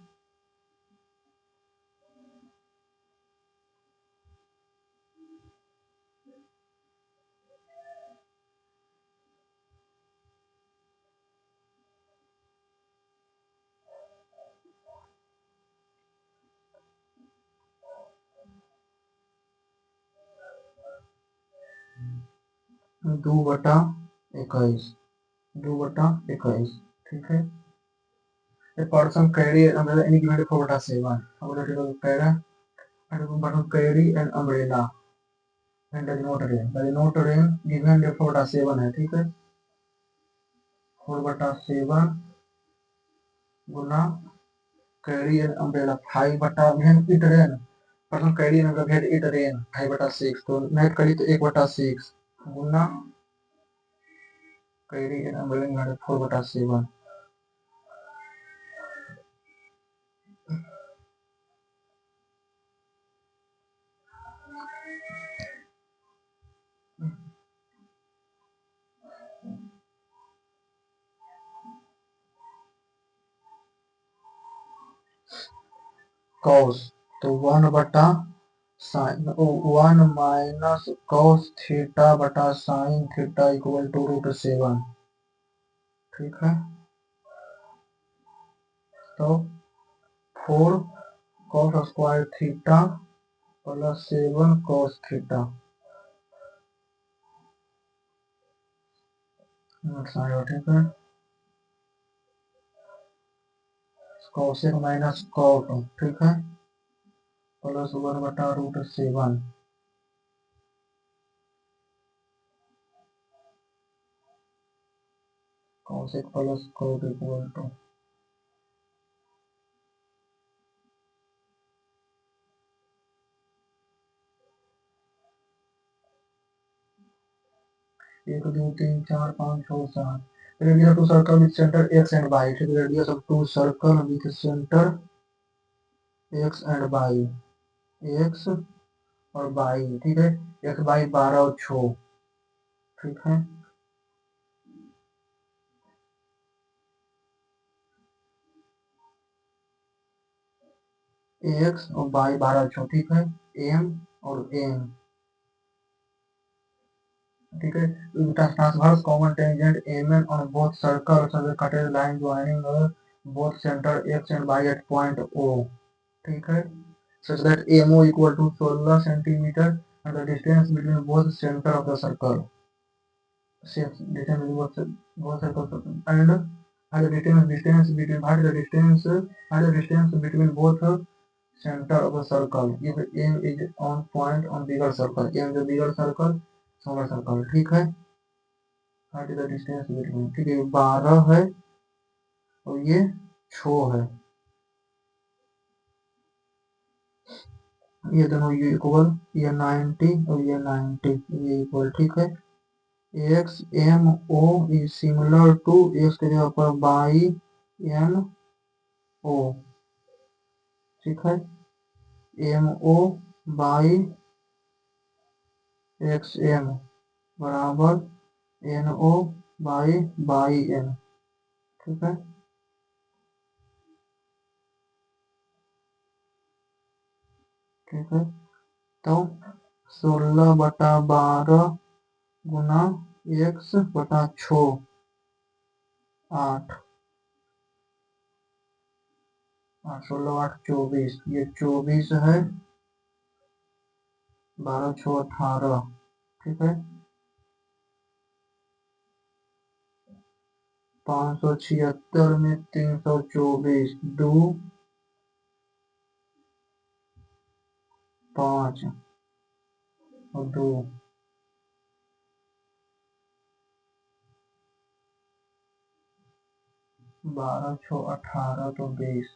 Speaker 1: दो बटा 21, 2/21, ठीक है। A person carry an umbrella any given day 4/7, carry an umbrella and does not rain given day 4/7 है, ठीक है। 4/7 गुना carry an umbrella 5/, it rain, person carry an umbrella it rain 5/6, तो नेट करी तो 1/6 गुना carry an umbrella 4/7। cos तो 1 minus cos theta बटा sine theta equal to √7, ठीक है। तो 4 cos square theta plus 7 cos theta, ठीक है। cosec माइनस cot, ठीक है, plus 1/√7, cosec plus cot equal to 1 2 3 4 5 6 7 radius of two circle with center x and y, ठीक है, radius of two circle with center x and y, x और y, ठीक है, x y 12 और 6, ठीक है, x और y 12 और 6, ठीक है, m और n, ठीक है, transverse common tangent mn on both circles of the cutted line joining both center x and y at point O, ठीक है, such that MO equal to 16 centimeter and the distance between both center of the circle, distance between both circles and the distance between both center of the circle if M is on point on bigger circle, M जो bigger circle smaller circle, ठीक है, the distance between, ठीक है, 12 है और ये 6 है, ये दोनों ये इक्वल, ये 90 और ये 90, ये इक्वल, ठीक है, X M O is similar to X के जगह पर बाई एन ओ, ठीक है, M O by X M बराबर एन ओ बाई एन, ठीक है, ठीक है, तो 16/12 गुना एक्स बटा 6 8 16 8 24, ये 24 है, 12 6 18, ठीक है, 576 में 324 2 5 और 2 12 6 18 तो 20,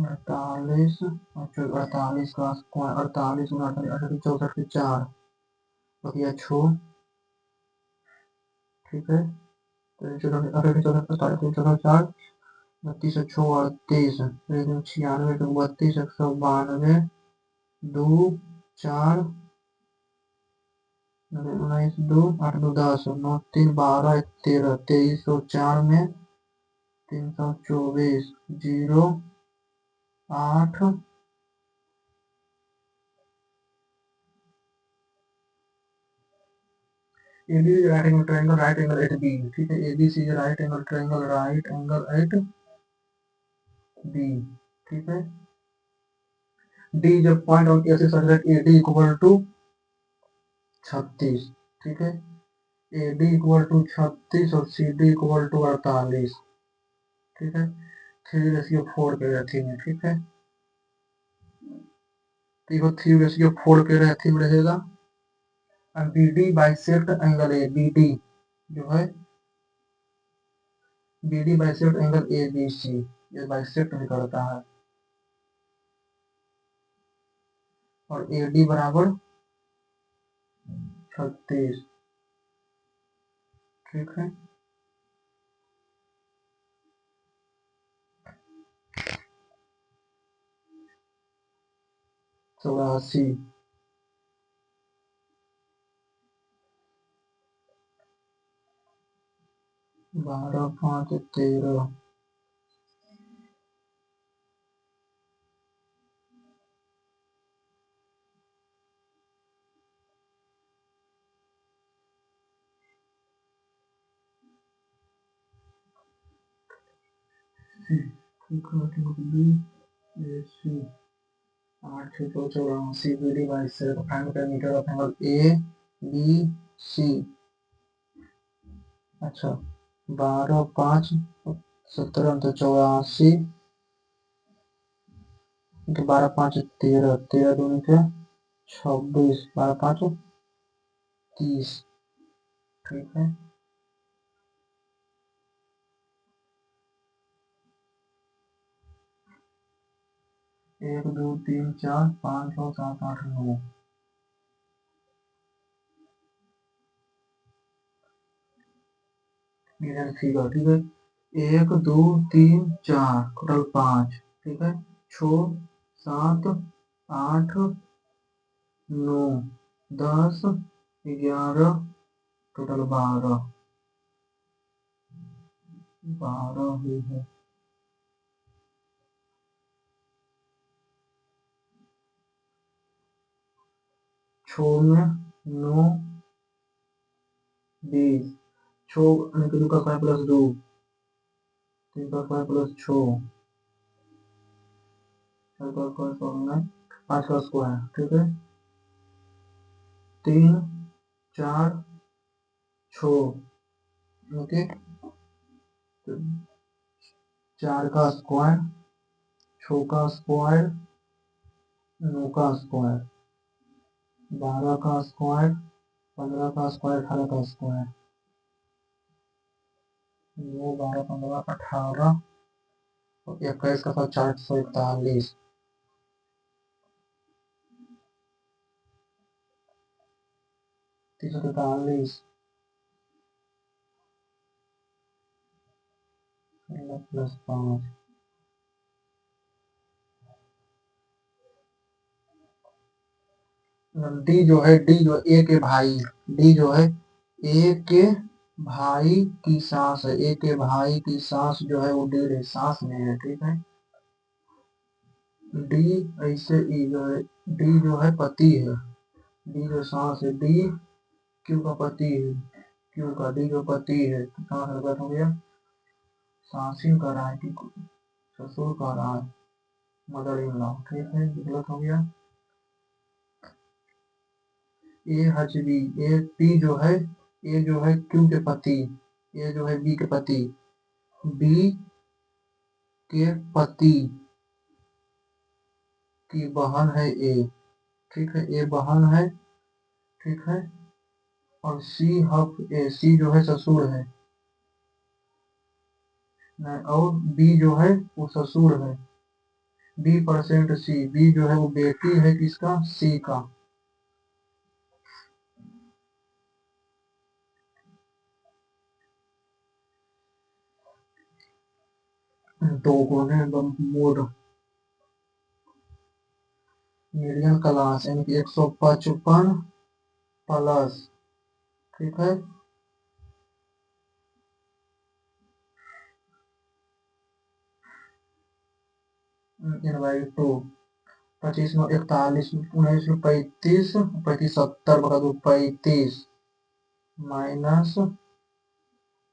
Speaker 1: अड़तालीस और 48 का 48 में 48 64 के 4 बकिया 6, ठीक है, तो 48 64 4 32 6 38, 96 32 192 2 4 19 2 8 2 10 9 3 12 13 2304 में 324 0 8 AB is right angle triangle at B, ठीक है, ABC is right angle triangle at B, ठीक है, D जब पॉइंट ऑन ऐसे such that AD equal to 36, ठीक है, AD इक्वल टू 36 और CD इक्वल टू 48, ठीक है, 3:4 के रेथी में, ठीक है, तो 3:4 के रेथी में रहेगा, BD bisect angle A, BD जो है BD बाइसेक्ट एंगल ABC, ये बाइसेक्ट भी करता है, और AD बराबर 36, ठीक है, चौरासी 12 5 13, AC 8 6 84 BD bisect find parameter of angle ABC, अच्छा 12 5 17 तो 84, 12 5 13 13 दूनी के 26, 12 5 30, ठीक है। 1 2 3 4 5 6 7 8 9, फिगर, ठीक है। 1 2 3 4 टोटल 5, ठीक है। 6 7 8 9 10 11 टोटल 12 ही है। 6 में 9 20, 6 यानी कि 2 का स्क्वायर प्लस 2, 3 का स्क्वायर प्लस 6, 4 का स्क्वायर 16, 5 का स्क्वायर, ठीक है। 3 4 6, ओके। 4 का स्क्वायर, 6 का स्क्वायर, 9 का स्क्वायर, 12 का स्क्वायर, 15 का स्क्वायर, 18 का स्क्वायर, 9 12 15 18 और 21 का 441, 343 प्लस 5, डी जो ए के भाई, डी जो है ए के भाई की सास है, ए के भाई की सास जो है वो डी है, सास में है, ठीक है। डी ऐसे ई जो है, डी जो है पति है, डी जो सास है, डी क्यू का पति है, क्यू का डी जो पति है, तो कहाँ गलत हो गया, सासिन कर रहा है कि ससुर कर रहा है, मदर इन लॉ, ठीक है, गलत हो गया। A H B, A P जो है, ए जो है क्यू के पति, ए जो है बी के पति, बी के पति की बहन है ए, ठीक है, ए बहन है, ठीक है। और सी हफ ए, सी जो है ससुर है, और बी जो है वो ससुर है, B% सी, बी जो है वो बेटी है किसका, सी का। दो गुने मोड मीडियन क्लास यानी कि 155 प्लस, ठीक है। इन बाई 2, 25 में 41, 19 में 35, 35 70 बटा 2 35 माइनस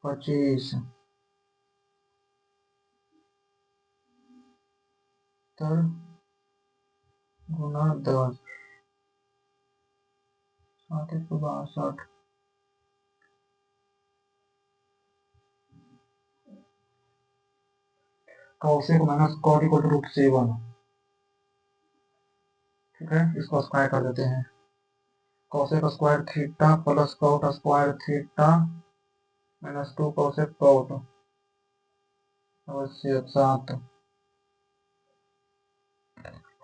Speaker 1: 25 गुना 10, 762, cosec minus cot equal to √7, ठीक है। इसको स्क्वायर कर देते हैं, cosec square theta plus cot square theta minus 2 cosec cot अवश्य 7,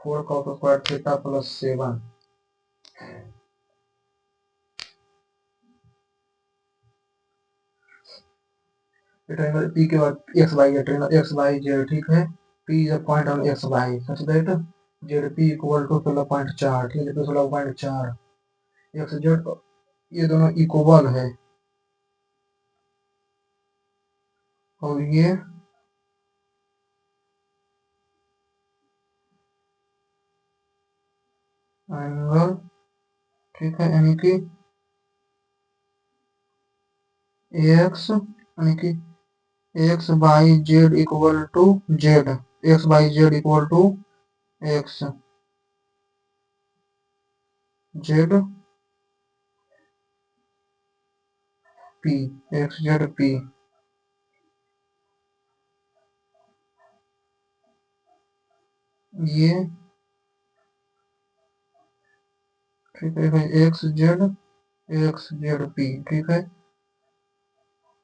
Speaker 1: 4 cot square theta plus 7, triangle P के बाद एक्स वाई है, ट्रायंगल एक्स वाई जेड, ठीक है। P is a point on X Y such that Z P equal to 16.4, ठीक है, 16.4 x Z, ये दोनों इक्वल है, और ये एंगल, ठीक है, यानी कि एक्स यानी कि X by Z equal to Z, X by Z equal to X Z P, X Z P, ये ठीक है, X Z X Z P, ठीक है।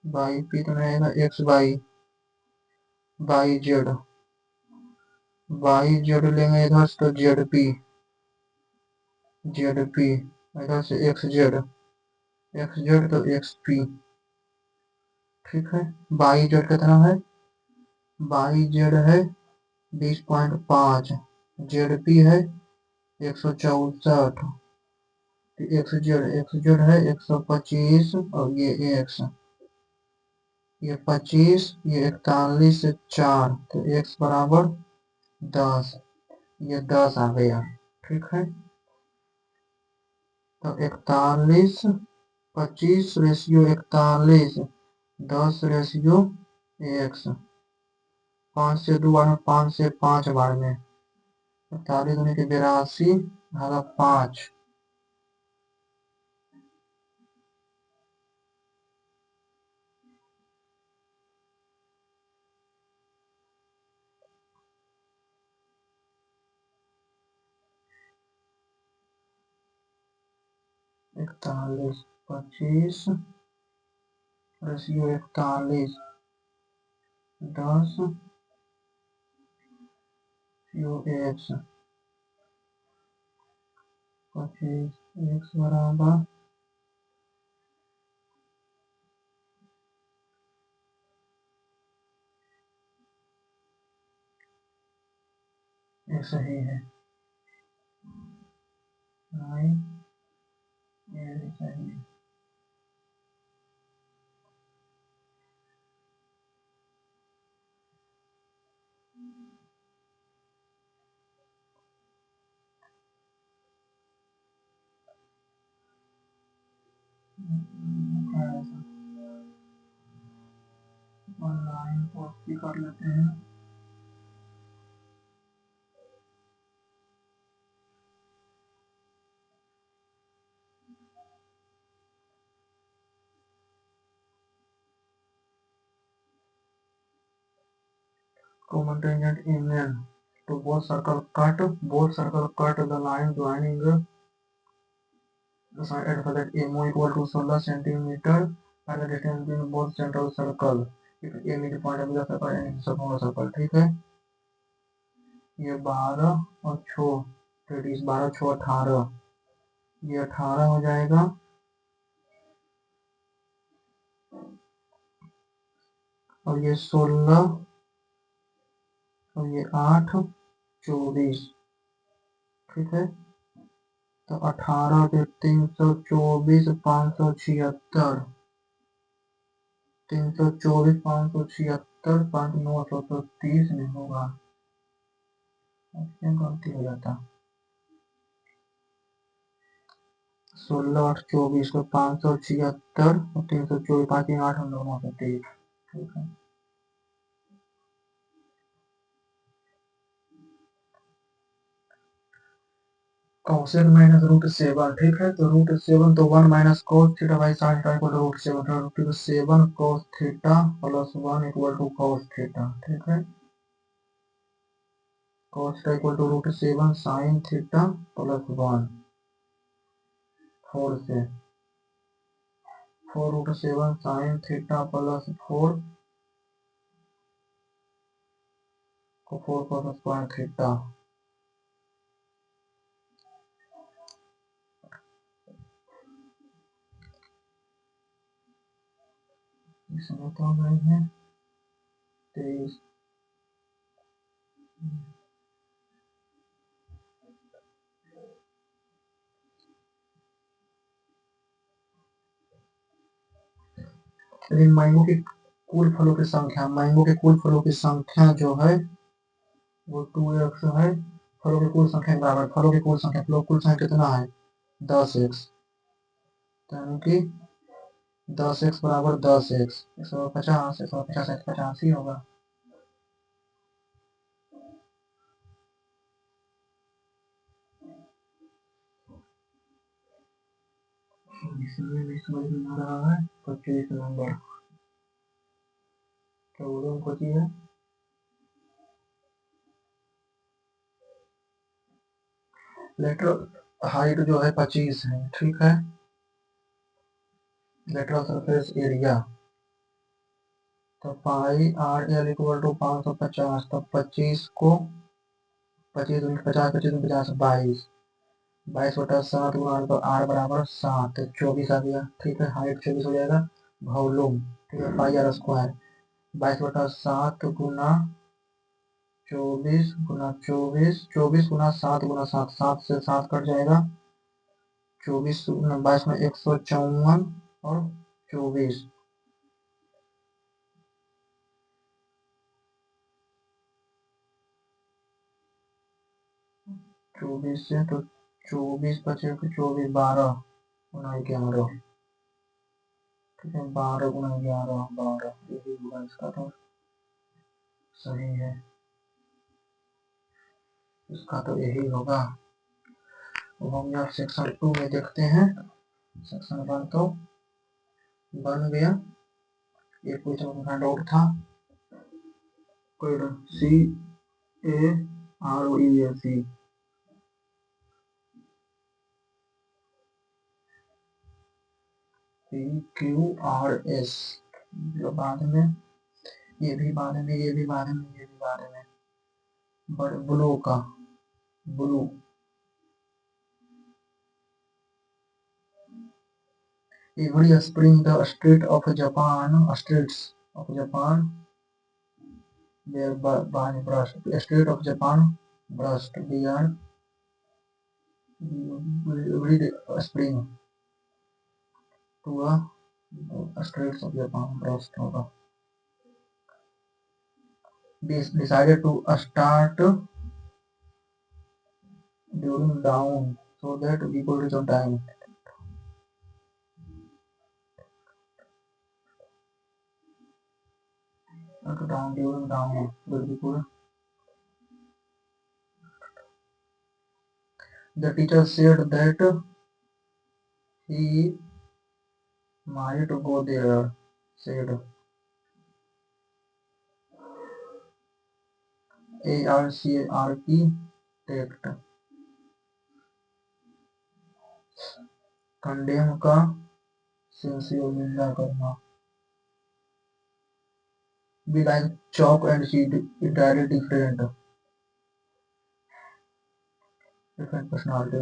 Speaker 1: बाई पी तो रहेगा X by by Z, by Z लेंगे इधर से तो जेड पी, जेड पी इधर से एक्स जेड तो एक्स पी, ठीक है। बाई जेड कितना है, बाई जेड है 20.5, जेड पी है 164, एक्स जेड है 125 और ये एक्स, ये 25, ये 41 से 4 तो एक्स बराबर 10, ये 10 आ गया, ठीक है। तो 41 25 रेशियो 41, 10 रेशियो एक्स, 5 से 2 बार में, 5 से 5 बार में, 41 दूनी के 82 भागा 5, इकतालीस 25 रेशियो 41, 10 यू एक्स, 25 एक्स बराबर ये सही है, नहीं ये भी सही है। ऑनलाइन पोस्ट भी कर लेते हैं। Common tangent email to both circle cut the line joining the side at that MO equal to 16 centimeter at the distance between both central circle, if M is the point of the circle and is the circle circle, ठीक है। ये 12 और 6 radius 12 6 18, ये 18 हो जाएगा और ये 16 और ये 8 24, ठीक है। तो 18 के 324 576, 324 576 5 9 130 नहीं होगा, गलती हो जाता। 16 8 24 को 576 और 324 5 8 930, ठीक है। कॉसेक माइनस √7, ठीक है। तो √7 तो 1 minus cos theta by sin theta equal to √7, 7 cos theta plus 1 equal to cos theta, ठीक है। cos theta equal to √7 sin theta plus 1, 4 से 4 √7 sin थीटा प्लस 4 को 4 cos स्क्वायर थीटा, इसमें तो नहीं है 23, लेकिन मैंगो की कुल फलों की संख्या, मैंगो के कुल फलों की संख्या जो है वो 2x है, फलों की कुल संख्या के बराबर, फलों की कुल संख्या, फलों की कुल संख्या कितना है 10x, यानी कि 10x बराबर 10x 150, 150 85 होगा। इसमें भी समझ में आ रहा है 25 नंबर क्या बोलो उनको चाहिए। लेटर हाइट जो है 25 है, ठीक है। लेटरल सरफेस एरिया, तो पाई आर एल इक्वल टू 550, तो 25 को 25 22, 22/7 गुणा, तो आर बराबर 7, तो 24 आ गया। ठीक है, हाइट 24 हो जाएगा। वॉल्यूम, ठीक है, पाई आर स्क्वायर 22/7 गुना 24 गुना 7 से 7 कट जाएगा। 22 में 154 और 24, 24 से तो 24 बचे, 24 12 गुना 11, ठीक है, 12 गुना 11 12, यही होगा इसका, तो सही है, इसका तो यही होगा। तो हम यहाँ सेक्शन 2 में देखते हैं। सेक्शन 1 तो बन गया। ये क्वेश्चन का डाउट था, CAROESE, PQRS, जो बाद में, ये भी बाद में, ये भी बाद में, ये भी बाद में, बट ब्लू का, blue, every spring the state of Japan, states of Japan, their by brush, state of Japan brushed their every spring to a states of Japan brushed होगा। Decided to start during dawn so that people reach on time. During dawn, so that people. The teacher said that he might go there. Said ARCARCHITECT, condemn का sincere निंदा करना। Be like chalk and sheet, entirely different personality.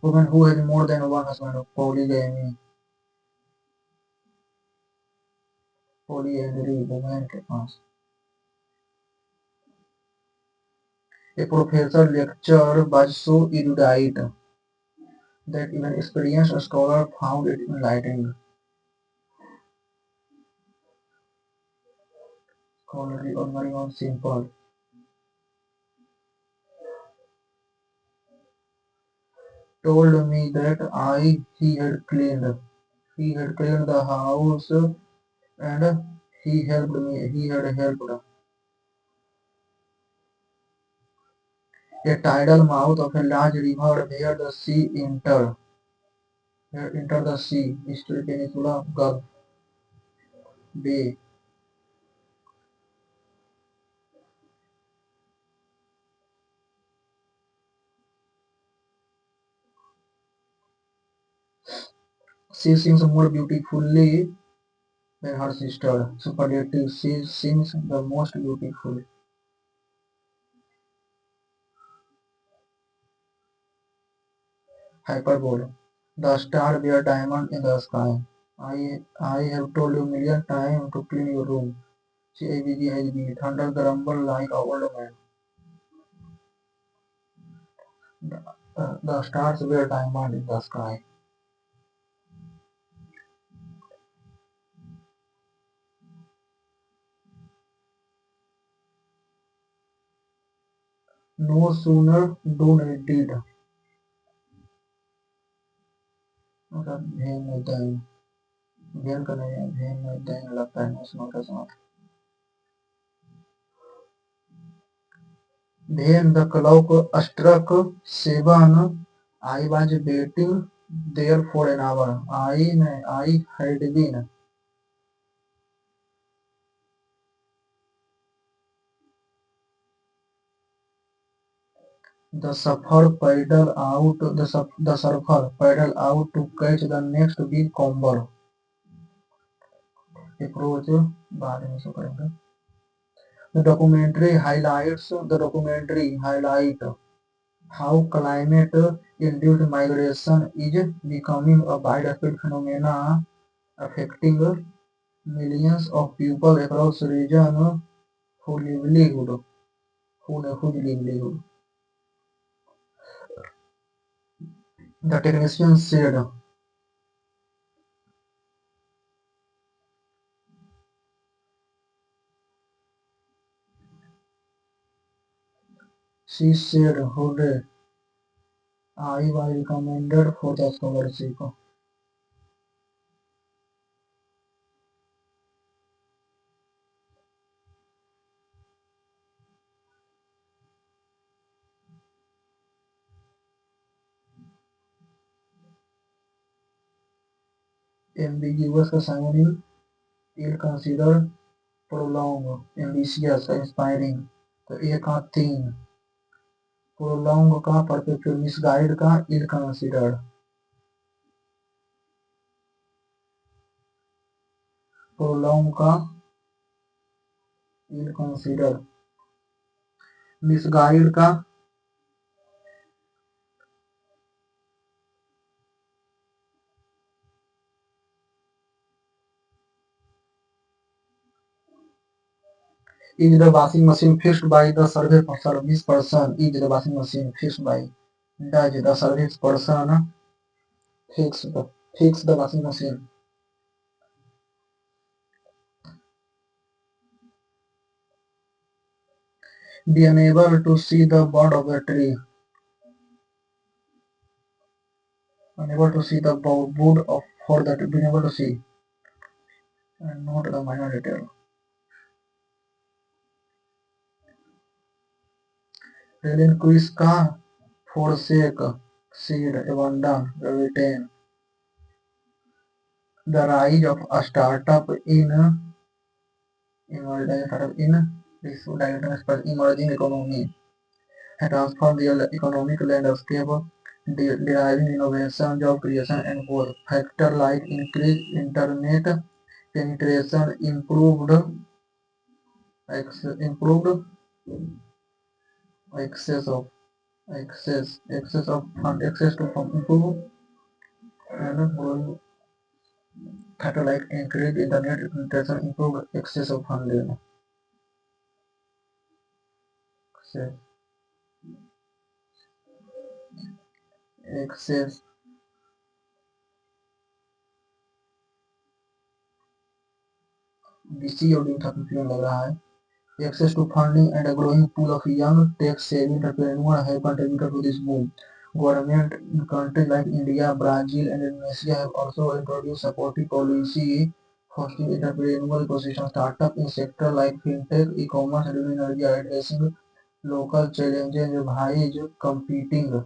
Speaker 1: Women who has more than one husband, polygamy, polyandry, women के पास। A professor lecture was so erudite that even experienced scholar found it enlightening. Scholarly, ordinary, or simple. Told me that he had cleaned. He had cleaned the house and he helped me. He had helped. A tidal mouth of a large river where the sea enter the sea, Eastern Peninsula, Gulf, Bay. She sings more beautifully than her sister. Superlative. She sings the most beautiful. Hyperbole. The stars were diamond in the sky. I have told you million times to clean your room. CABGHB. Thunder grumble like a old man. The stars were diamond in the sky. No sooner done it did. मतलब भेड़ में दही, भेड़ का नहीं है, भेड़ में दही लगता है, सुनो के साथ। Then the clock struck 7. I was waiting there for an hour. I had been The surfer paddle out to catch the next big comber. Approach बाद में इसको करेंगे. The documentary highlight how climate-induced migration is becoming a widespread phenomenon affecting millions of people across region whose livelihood. The technician said. She said, "Hoodie, I was recommended for the scholarship." Ambiguous का synonym ill-considered, prolonged, ambitious का inspiring, तो एक का theme, prolonged का perpetual, misguided का ill-considered, prolonged का ill-considered, misguided का is the washing machine fixed by the service person? Is the washing machine fixed by? Does the service person fix the washing machine? Be unable to see the board of the tree. Unable to see the wood of for the being able to see and not the minor detail. Relinquish का forsake, seed, abandon, retain. The rise of a startup in emerging economy has transformed the economic landscape, deriving innovation, job creation, and growth. Factors like increased internet penetration, improved access of access to fund, improve and growing factor like increased internet penetration, improve access of funding. Access BC और D लग रहा है. Access to funding and a growing pool of young tech-savvy entrepreneurs have contributed to this boom. Government in countries like India, Brazil, and Indonesia have also introduced supportive policy fostering entrepreneurial ecosystem. Startups in sectors like fintech, e-commerce, and renewable energy are addressing local challenges while competing.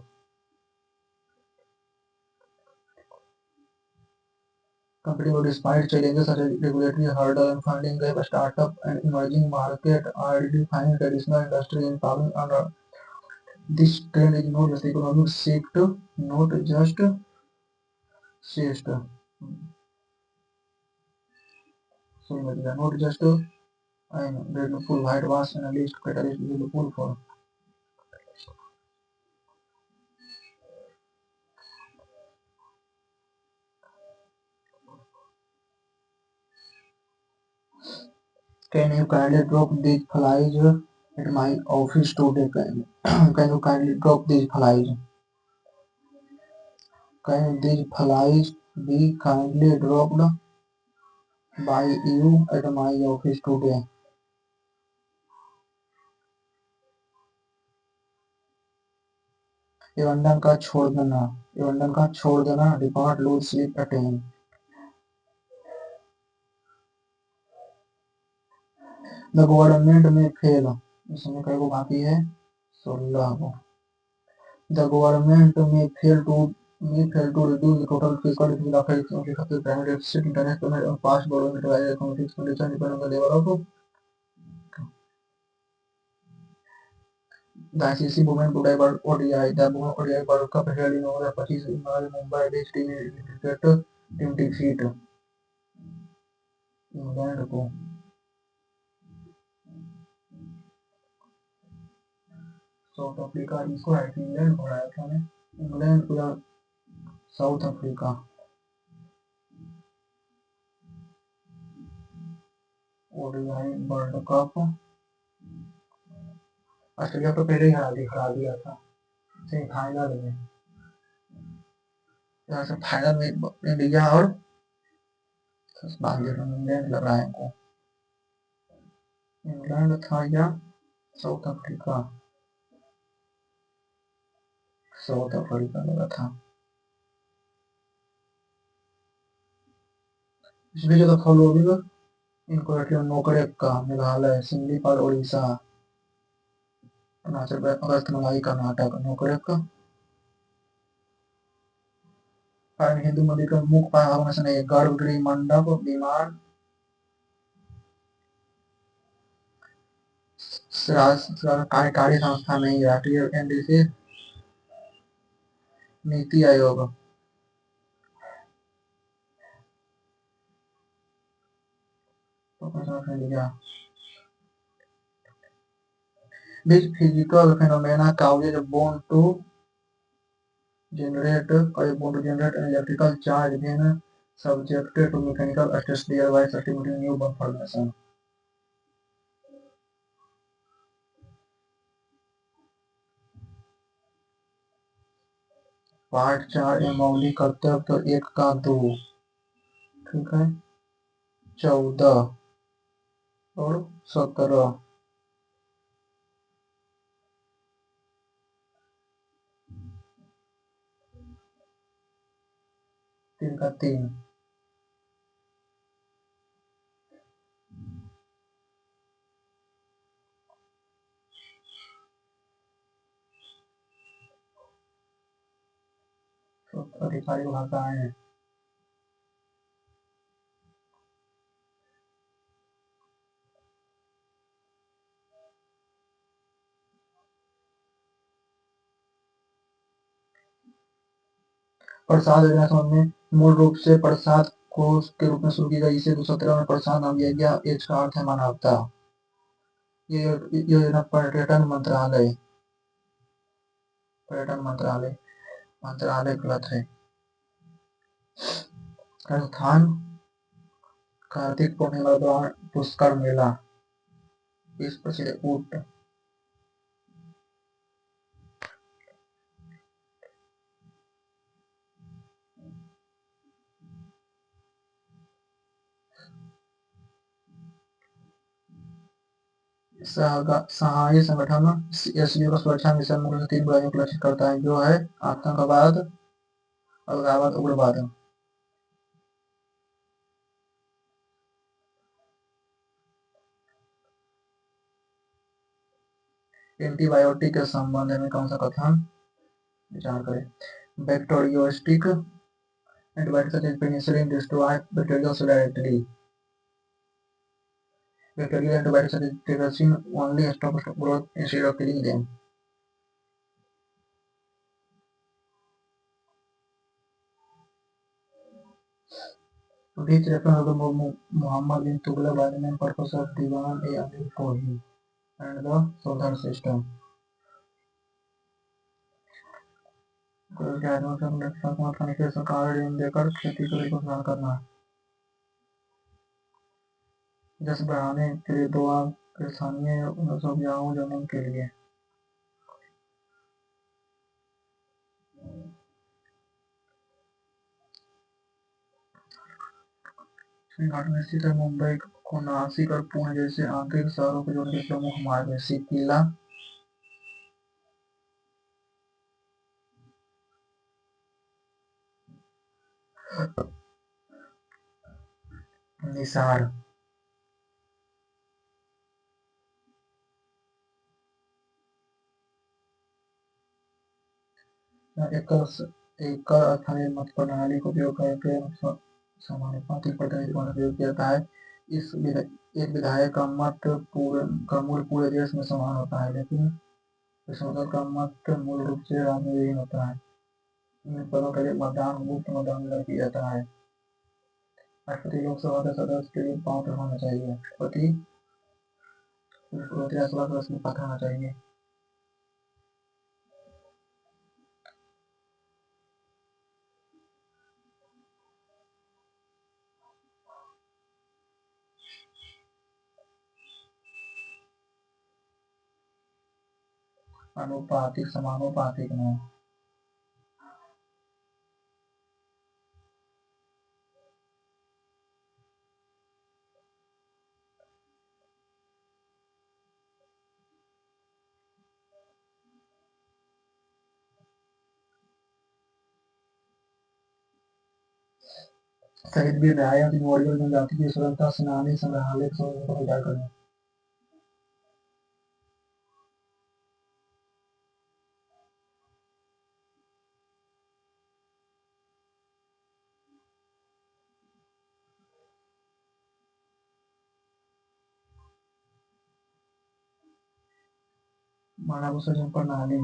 Speaker 1: Despite challenges such as regulatory hurdles and funding gap, startups and emerging markets are redefining traditional industries and empowering under. This trend is not just economic shift, not just shift. Not just I'm grateful white was analyst catalyst grateful for. Can you kindly drop these flies at my office today? Can you kindly drop these flies? Can these flies be kindly dropped by you at my office today? एवंडन का छोड़ देना depart lose slip attain. The government में fail, इसमें कई को बाकी है 16 को. द गवर्नमेंट में fail to reduce the total fiscal deficit after its primary deficit, internet payment and past borrowing requires economic expenditure depend on the level of The ICC Women Today World ODI, the Women ODI World Cup held in 2025 in Mumbai, this team cricket team defeat England को। South Africa, इसको England को हराया था ने, England को या south Africa. ODI world cup Australia तो पहले ही हरा दिया था सेमीफाइनल में। यहाँ से फाइनल में इंडिया और इंग्लैंड लग रहा है इनको। इंग्लैंड था या साउथ अफ्रीका, साउथ अफ्रीका लगा था। इसलिए जो फॉलोइंग इनको नौकरे का मेघालय, सिमलीपाल उड़ीसा, अरुणाचल प्रदेश, अगस्त मलाई कर्नाटक, नौकरे का हिंदू मंदिर का मुख्य पावन है गर्भगृह, मंडप, विमान, कार्यकारी संस्था नहीं, राष्ट्रीय NDC, NITI Aayog. Which physical phenomena causes a bone to generate an electrical charge when subjected to mechanical stress thereby stimulating new bone formation? Part 4 ए मौलिक कर्तव्य तो 1 का 2, ठीक है, 14 और 17। 3 का 3। अधिकारी भाषाएं हैं। प्रसाद योजना में मूल रूप से प्रसाद कोष के रूप में शुरू की गई। इसे 2017 में प्रसाद नाम दिया गया। एच का अर्थ है मानवता। ये योजना पर्यटन मंत्रालय गलत है। राजस्थान कार्तिक पूर्णिमा के दौरान पुष्कर मेला, विश्व प्रसिद्ध ऊंट। सहाय संगठन एसडीओ का सुरक्षा मिशन मुख्य 3 बुराइयों को लक्षित करता है, जो है आतंकवाद, अलगाववाद, उग्रवाद। एंटीबायोटिक के संबंध में कौन सा कथन विचार करें? बैक्टीरियोस्टिक antibiotic such as penicillin destroy bacteria directly. Bacterial antibiotics such as terracin only stop growth instead of killing them. Which reference of Muhammad bin Tughlaq by the main purpose of Diwan-e-Amir Kohi and the solar system? सरकार ऋण देकर खेती के लिए प्रोत्साहन करना, जस बढ़ाने के लिए दुआ के स्थानीय उपजाऊ जमीन के लिए। घाट में स्थित है मुंबई को नासिक और पुणे जैसे आंतरिक शहरों को जोड़ने के प्रमुख मार्ग है। सिकिला, निसार। एकल स्थानीय मत प्रणाली का उपयोग करके समानुपातिक प्रतिनिधित्व का उपयोग किया जाता है। एक विधायक का मूल पूरे देश में समान होता है, लेकिन इस संसद का मत मूल रूप से राजनीतिहीन होता है। इन पदों के लिए मतदान मुक्त मतदान द्वारा किया जाता है। राष्ट्रपति लोकसभा के सदस्य के लिए पात्र होना चाहिए। राष्ट्रपति राज्यसभा सदस्य के पात्र होना चाहिए। अनुपातिक समानुपातिक में शहीद वीर राया मेमोरियल जनजाति की स्वतंत्रता सेनानी संग्रहालय को विचार करें। मानव सृजन प्रणाली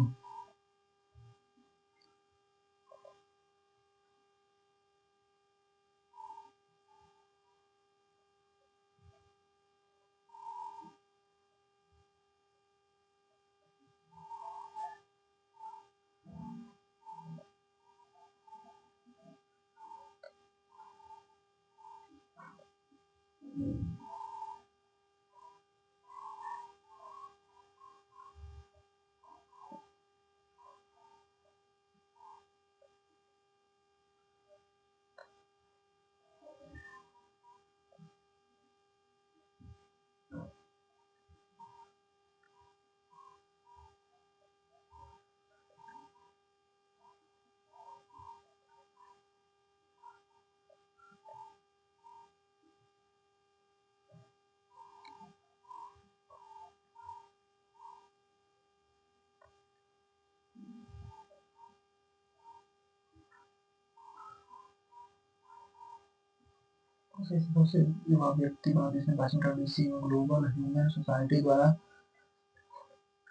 Speaker 1: युवा व्यक्तिवाद इसमें Washington DC global human society द्वारा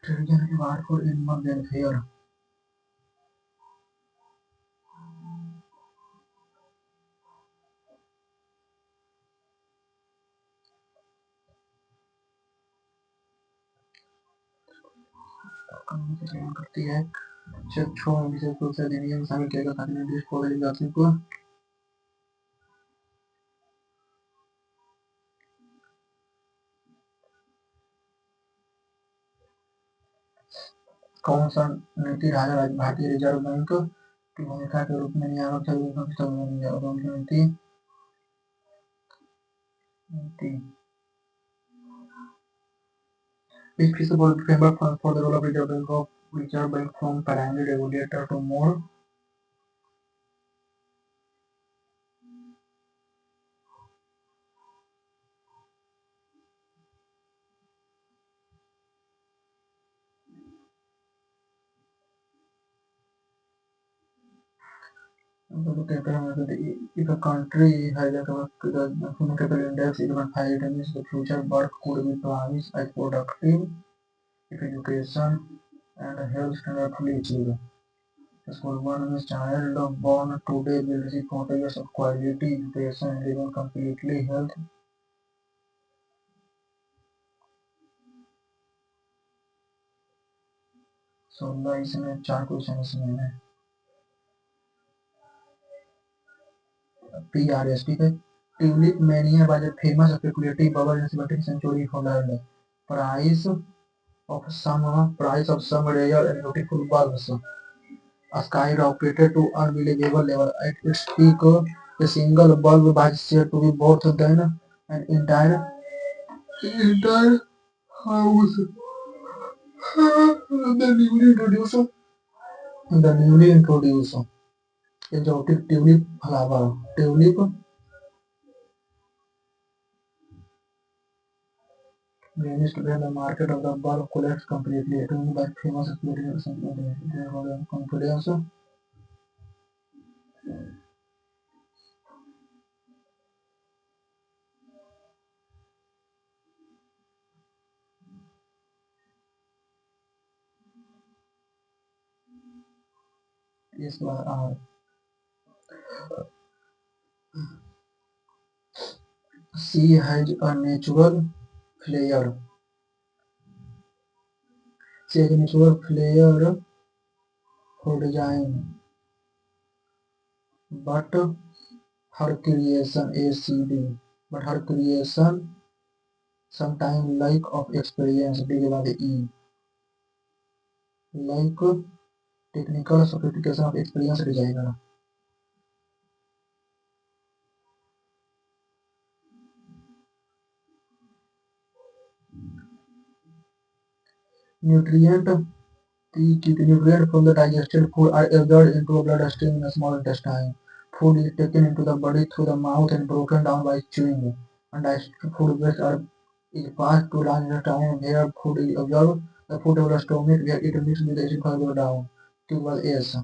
Speaker 1: tradition award for animal welfare करती है। छो विशेष रूप से अधिनियम में शामिल किया गया ताकि निर्दिष्ट पौधे जातियों को कौन सा नीति भारतीय रिजर्व बैंक की भूमिका के रूप में नियामक नीति नीति Which feasible framework for the role of Reserve Bank from primary regulator to more if a country has a human capital index is about 5, it means the future work could be twice as productive if education and health standard fully achieved. The school one means child born today will receive 40 years of quality education and even completely health. So इसमें 4 question इसमें है। PRS ठीक है। Tulip mania was a famous speculative bubble in 17th century Holland. Price price of some rare and beautiful bulbs skyrocketed to unbelievable level. At its peak, a single bulb was said to be worth than an entire house. The newly introduced exotic tulip flower. Tulip vanished when the market of the bulb collapsed completely. It was by famous speculative confidence. इसके बाद आर। She has a natural flair. She has a natural flair for design, but her creation ACD, but her creation sometimes lack of experience, D के बाद E, like technical sophistication of experienced designer. Nutrient nutrient from the digested food are absorbed into a bloodstream in the small intestine. Food is taken into the body through the mouth and broken down by chewing. Undigested food waste is passed to large intestine where food is absorbed. The food develops stomach where it mixes with the acid further down. T was S.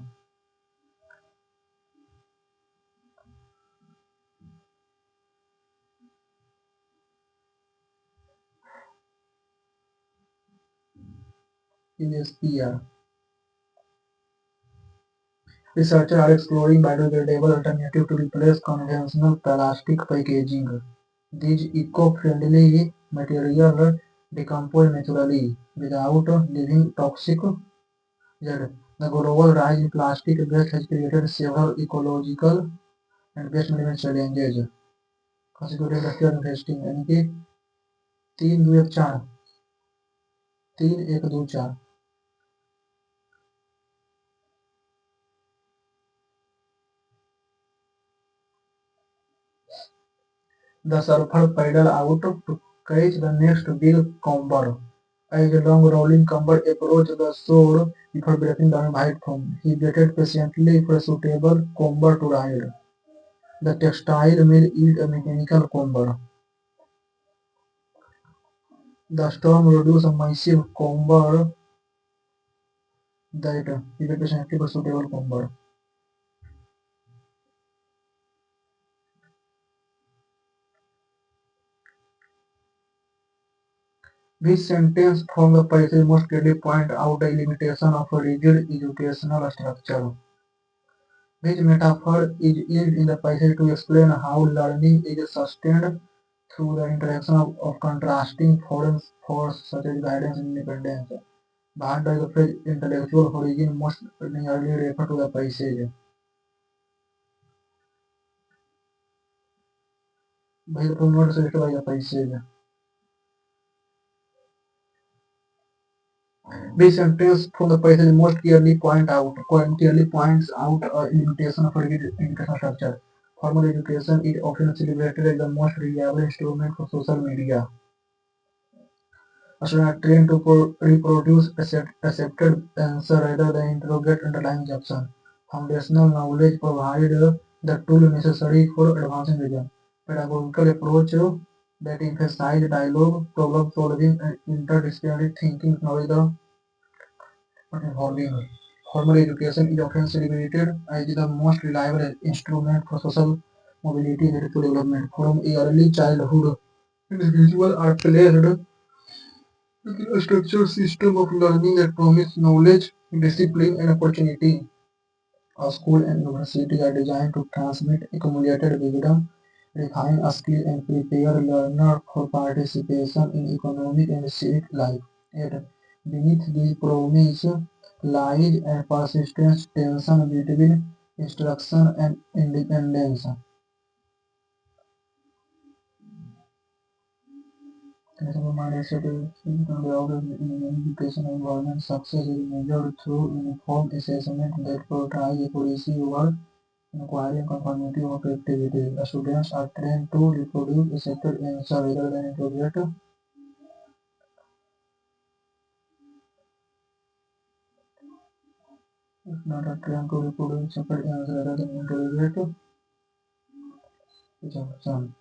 Speaker 1: Is PR. Researchers are exploring biodegradable alternatives to replace conventional plastic packaging. These eco-friendly materials decompose naturally without leaving toxic Z. The global rise in plastic waste has created several ecological and waste management challenges, constituting industrial investing यानी कि 3 2 1 4 3 1 2 4। The surfer paddled out to catch the next big comber. As the long rolling comber approached the shore before breaking down white foam, he waited patiently for a suitable comber to ride. The textile mill yielded a mechanical comber. The storm produced a massive comber that he waited patiently for a suitable comber. This sentence from the passage most clearly point out the limitation of a rigid educational structure. This metaphor is used in the passage to explain how learning is sustained through the interaction of contrasting forces such as guidance and independence. Behind the phrase intellectual origin most nearly refer to the passage. By the promoter suggested by the passage. This sentence from the passage most clearly points out a limitation of rigid educational structure. Formal education is often celebrated as the most reliable instrument for social media. Students are trained to reproduce accepted answer rather than interrogate underlying assumption. Foundational knowledge provides the tool necessary for advancing vision. Pedagogical approach that emphasize dialogue, problem solving, and interdisciplinary thinking acknowledge the involving. Formal education is often celebrated as the most reliable instrument for social mobility and intellectual development. From early childhood, individuals are placed within a structured system of learning that promises knowledge, discipline, and opportunity. A school and university are designed to transmit accumulated wisdom, refine a skill, and prepare learner for participation in economic and civic life. Yet, beneath this promise lies a persistent tension between instruction and independence. Minded in educational environment, success is measured through uniform assessment that prioritize accuracy over inquiry and conformity of activity. The students are trained to reproduce accepted answer rather than interrogate. Not are trained to reproduce accepted answer rather than interrogate assumption.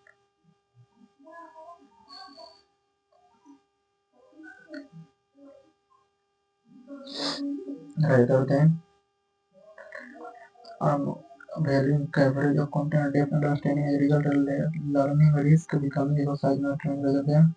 Speaker 1: Rather than valuing coverage of content depth understanding as a result of learning risk becoming exercise not training rather than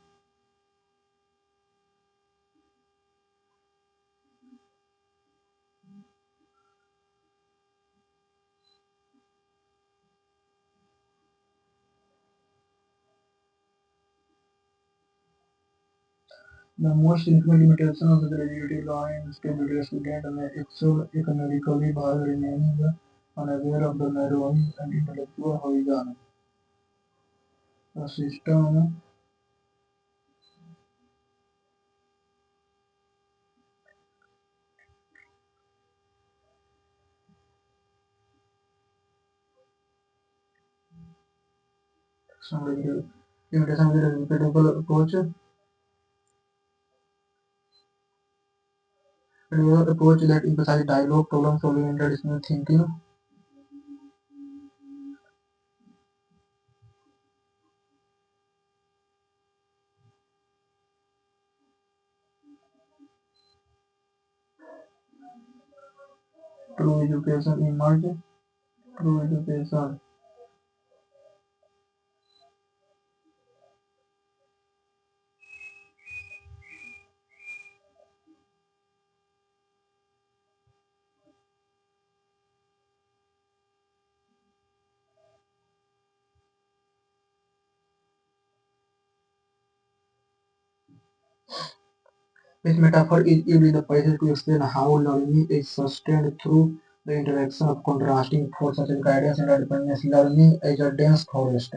Speaker 1: The most significant limitation of the rigidity law in stability student and economically while remaining unaware of the narrowing and intellectual horizon. The system some limitation with a repeatable approach. It was an approach that emphasized dialogue, problem solving, and traditional thinking. True education emerged. True education. This metaphor is easily the basis to explain how learning is sustained through the interaction of contrasting forces such as guidance and independence. Learning is a dense forest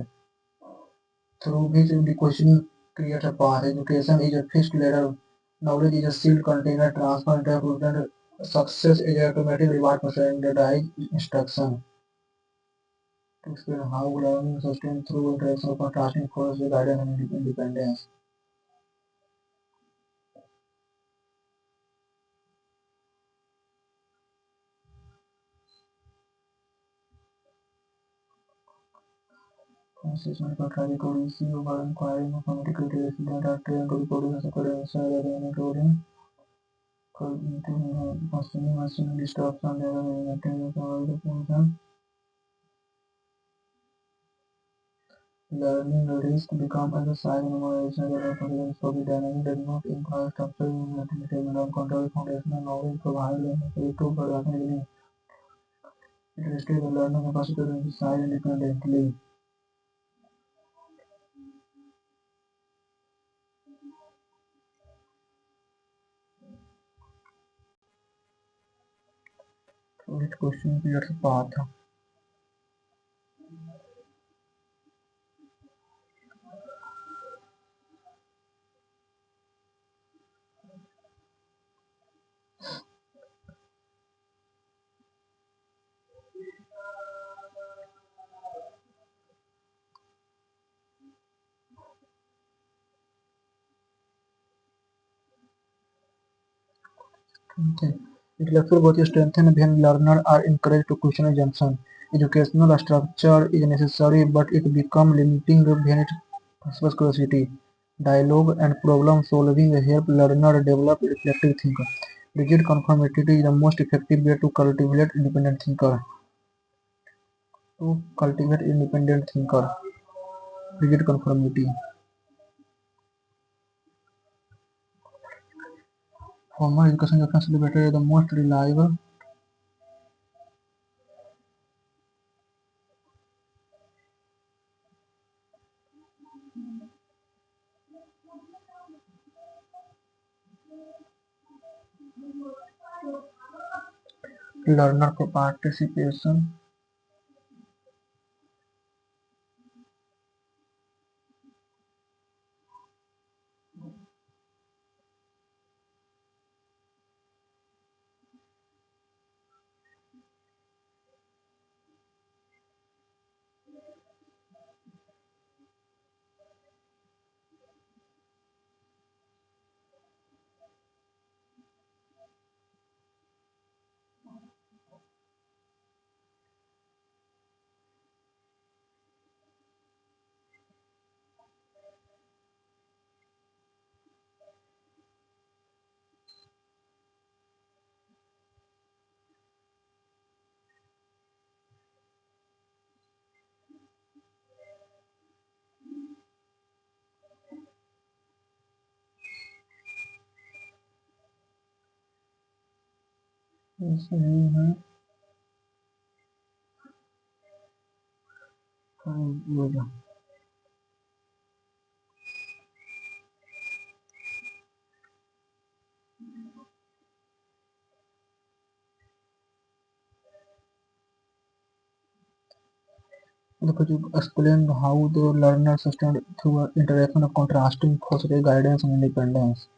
Speaker 1: through which the questioning creates a path. Education is a fixed ladder. Knowledge is a sealed container. Transfer and improvement. Success is a automatic reward for standardized instruction. To explain how learning is sustained through interaction of contrasting forces, guidance and independence. Consistent contrary to receive over inquiring automatic literacy that are trained to reproduce academics rather than including consuming machine disruption rather than maintaining the function. Learning risk become exercise memorization rather than solid dynamic does not imply structure in mathematical or control foundational knowledge provide the necessary tool for reasoning. It restores the learning capacity to decide independently. So each question creates a path. Okay. Intellectual growth is strengthened when learners are encouraged to question assumptions. Educational structure is necessary, but it becomes limiting when it fosters curiosity. Dialogue and problem solving help learners develop reflective thinker. Rigid conformity is the most effective way to cultivate independent thinker. To cultivate independent thinker, rigid conformity. Formal education is often celebrated as the most reliable. Learner participation. सही है। ये जो Could you explain how the learner sustained through interaction of contrasting positive guidance and independence?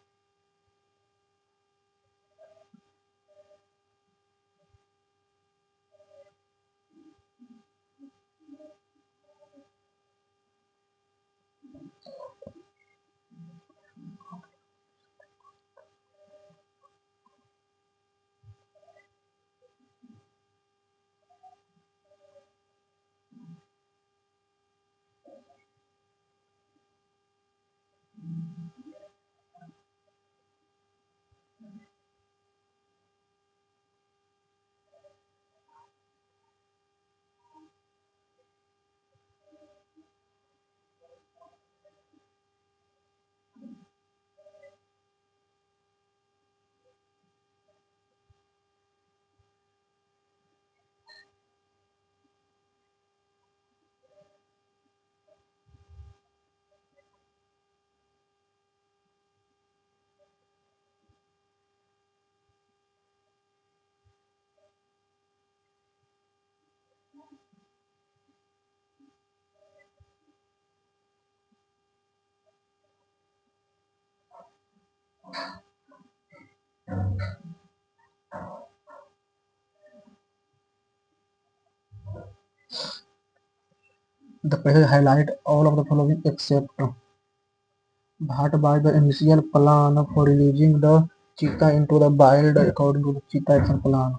Speaker 1: The passage highlight all of the following except but by the initial plan for releasing the cheetah into the wild according to the cheetah action plan.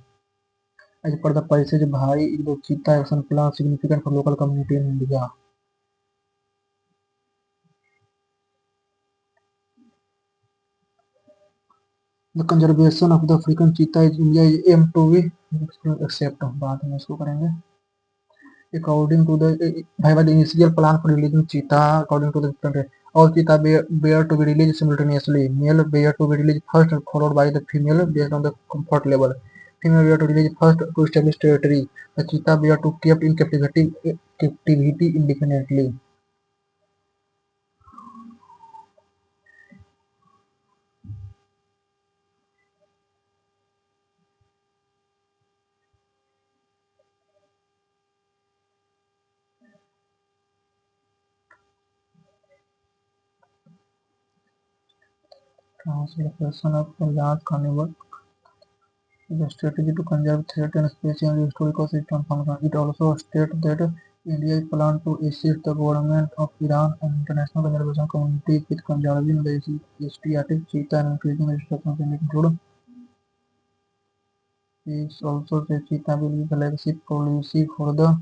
Speaker 1: As per the passage, Bhai, the cheetah action plan significant for local community in India. The conservation of the African cheetah in India is aimed to be accept. बाद में इसको करेंगे. According to the by the initial plan for releasing cheetah, according to the all cheetah bear to be released simultaneously. Male bear to be released first, followed by the female based on the comfort level. Female bear to release first to establish territory. The cheetah bear to kept in captivity indefinitely. Translation of Rajat Carnival is a strategy to conserve threatened species and restore ecosystem function. It also states that India is planned to assist the government of Iran and international conservation communities with conserving the Asiatic cheetah and increasing restrictions in include. It also says cheetah will be flagship policy for the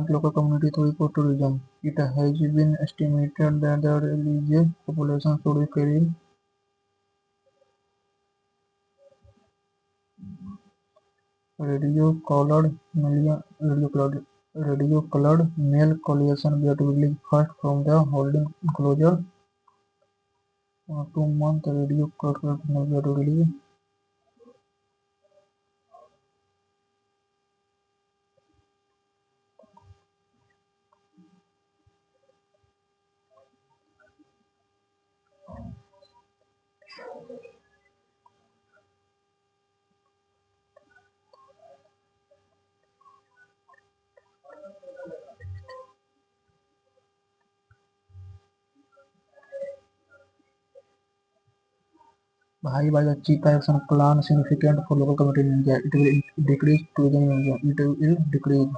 Speaker 1: local community through ecotourism. It has been estimated that the religious population should be carrying radio-collared male coloration were to release first from the holding enclosure. 2 month radio-collared male were to release. High by the cheetah action plan significant for local community in India. It will decrease tourism in India. It will decrease.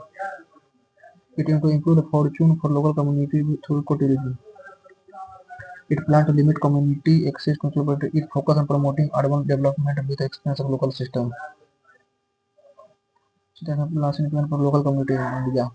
Speaker 1: It aims to improve the fortune for local community through ecotourism. It plans to limit community access to property. It focuses on promoting urban development with the expense of local system. Cheetah action plan significant for local community in India.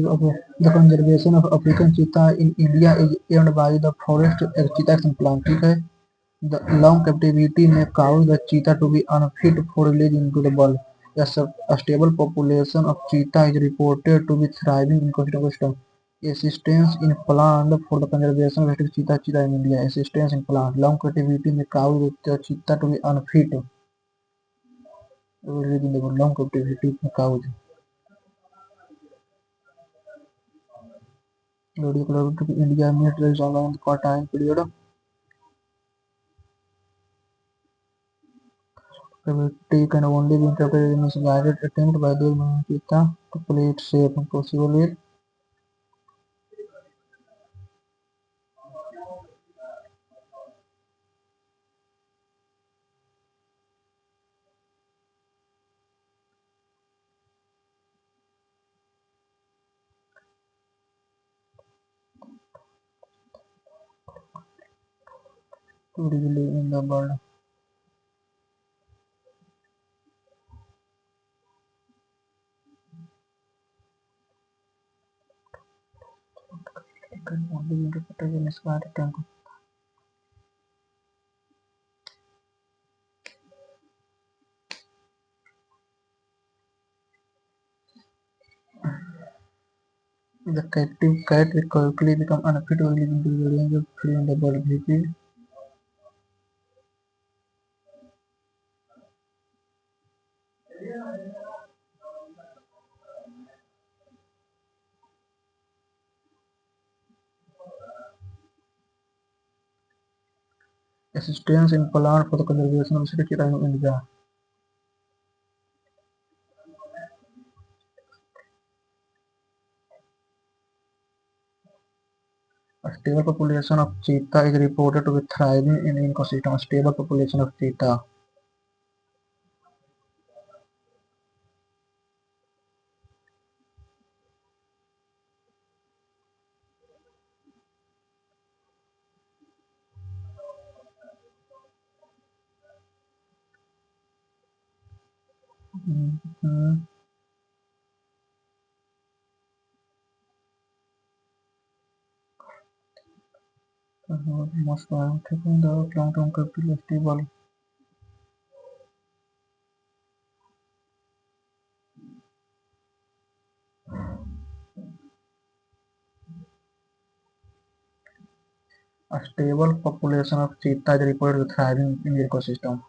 Speaker 1: Of the conservation of African cheetah in India is aimed by the Forest Cheetah Action Plan. ठीक है. The long captivity may cause the cheetah to be unfit for release into the world. A stable population of cheetah is reported to be thriving in ecosystem. assistance in plant for the conservation of cheetah in India. Assistance in plant. Long captivity may cause the cheetah to be unfit. Long captivity may cause. India military along the time period. Captivity can only be interpreted in a guided attempt by the cheetah to play it safe and possibly to live in the world. It can only be interpreted in a guided attempt. The captive cat will quickly become unfit to live in the range of free in the world. Assistance in plant for the conservation of cheetah in India. A stable population of cheetah is reported to be thriving in ecosystem. A stable population of cheetah. Mm-hmm. Most taking the long-term capital stable. A stable population of cheetah is reported to be thriving in the ecosystem.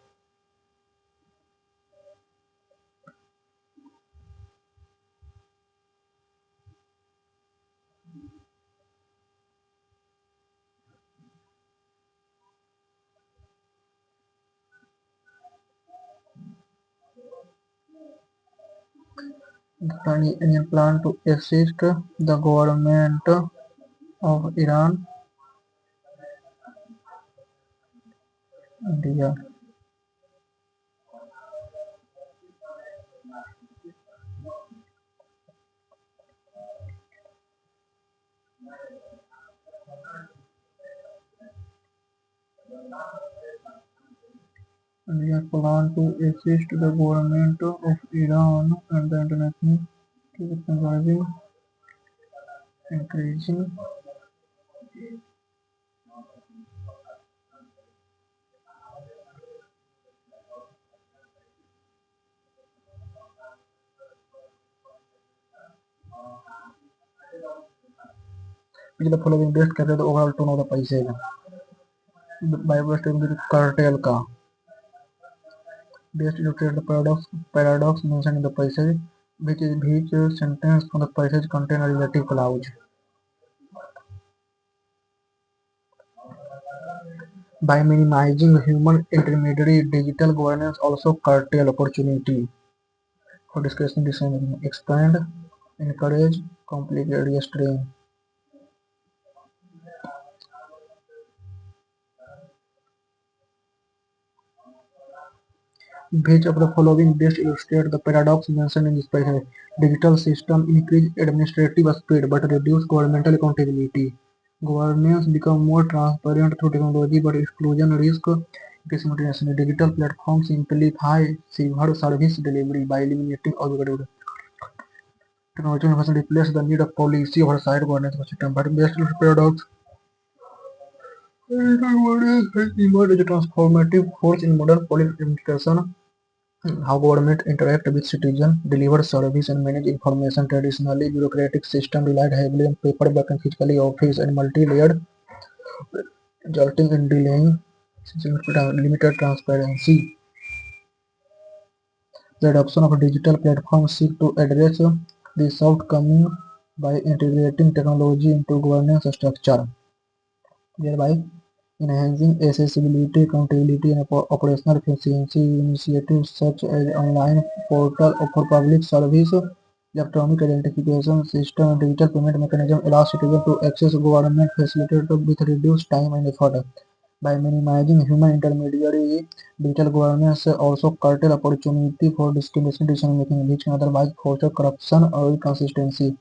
Speaker 1: The Indian plan to assist the government of Iran, India. India plan to assist the government of Iran and the international community increasing which the following best capture the overall tone of the पैसे by best cartel का best illustrate the paradox mentioned in the passage which sentence from the passage contain a relative clause. By minimizing human intermediary, digital governance also curtail opportunity for discretionary decision, expand, encourage, complicate, restrain. Which of the following best illustrate the paradox mentioned in this passage? Digital system increase administrative speed but reduce governmental accountability. Governance become more transparent through technology but exclusion risk increase simultaneously. Digital platforms simplify civil service delivery by eliminating obligatory technology innovation replace the need of policy oversight governance system. But best paradox digital governance has emerged as a transformative force in modern policy administration. How government interact with citizen, deliver service and manage information. Traditionally, bureaucratic system relied heavily on paperwork and physically office and multi-layered, resulting in delaying limited transparency. The adoption of digital platforms seek to address this shortcoming by integrating technology into governance structure, thereby enhancing accessibility, accountability, and operational efficiency. Initiatives such as online portal for public service, electronic identification system, and digital payment mechanism allow citizens to access government facilities with reduced time and effort. By minimizing human intermediary, digital governance also curtail opportunity for discrimination decision-making, which can otherwise foster corruption or inconsistency.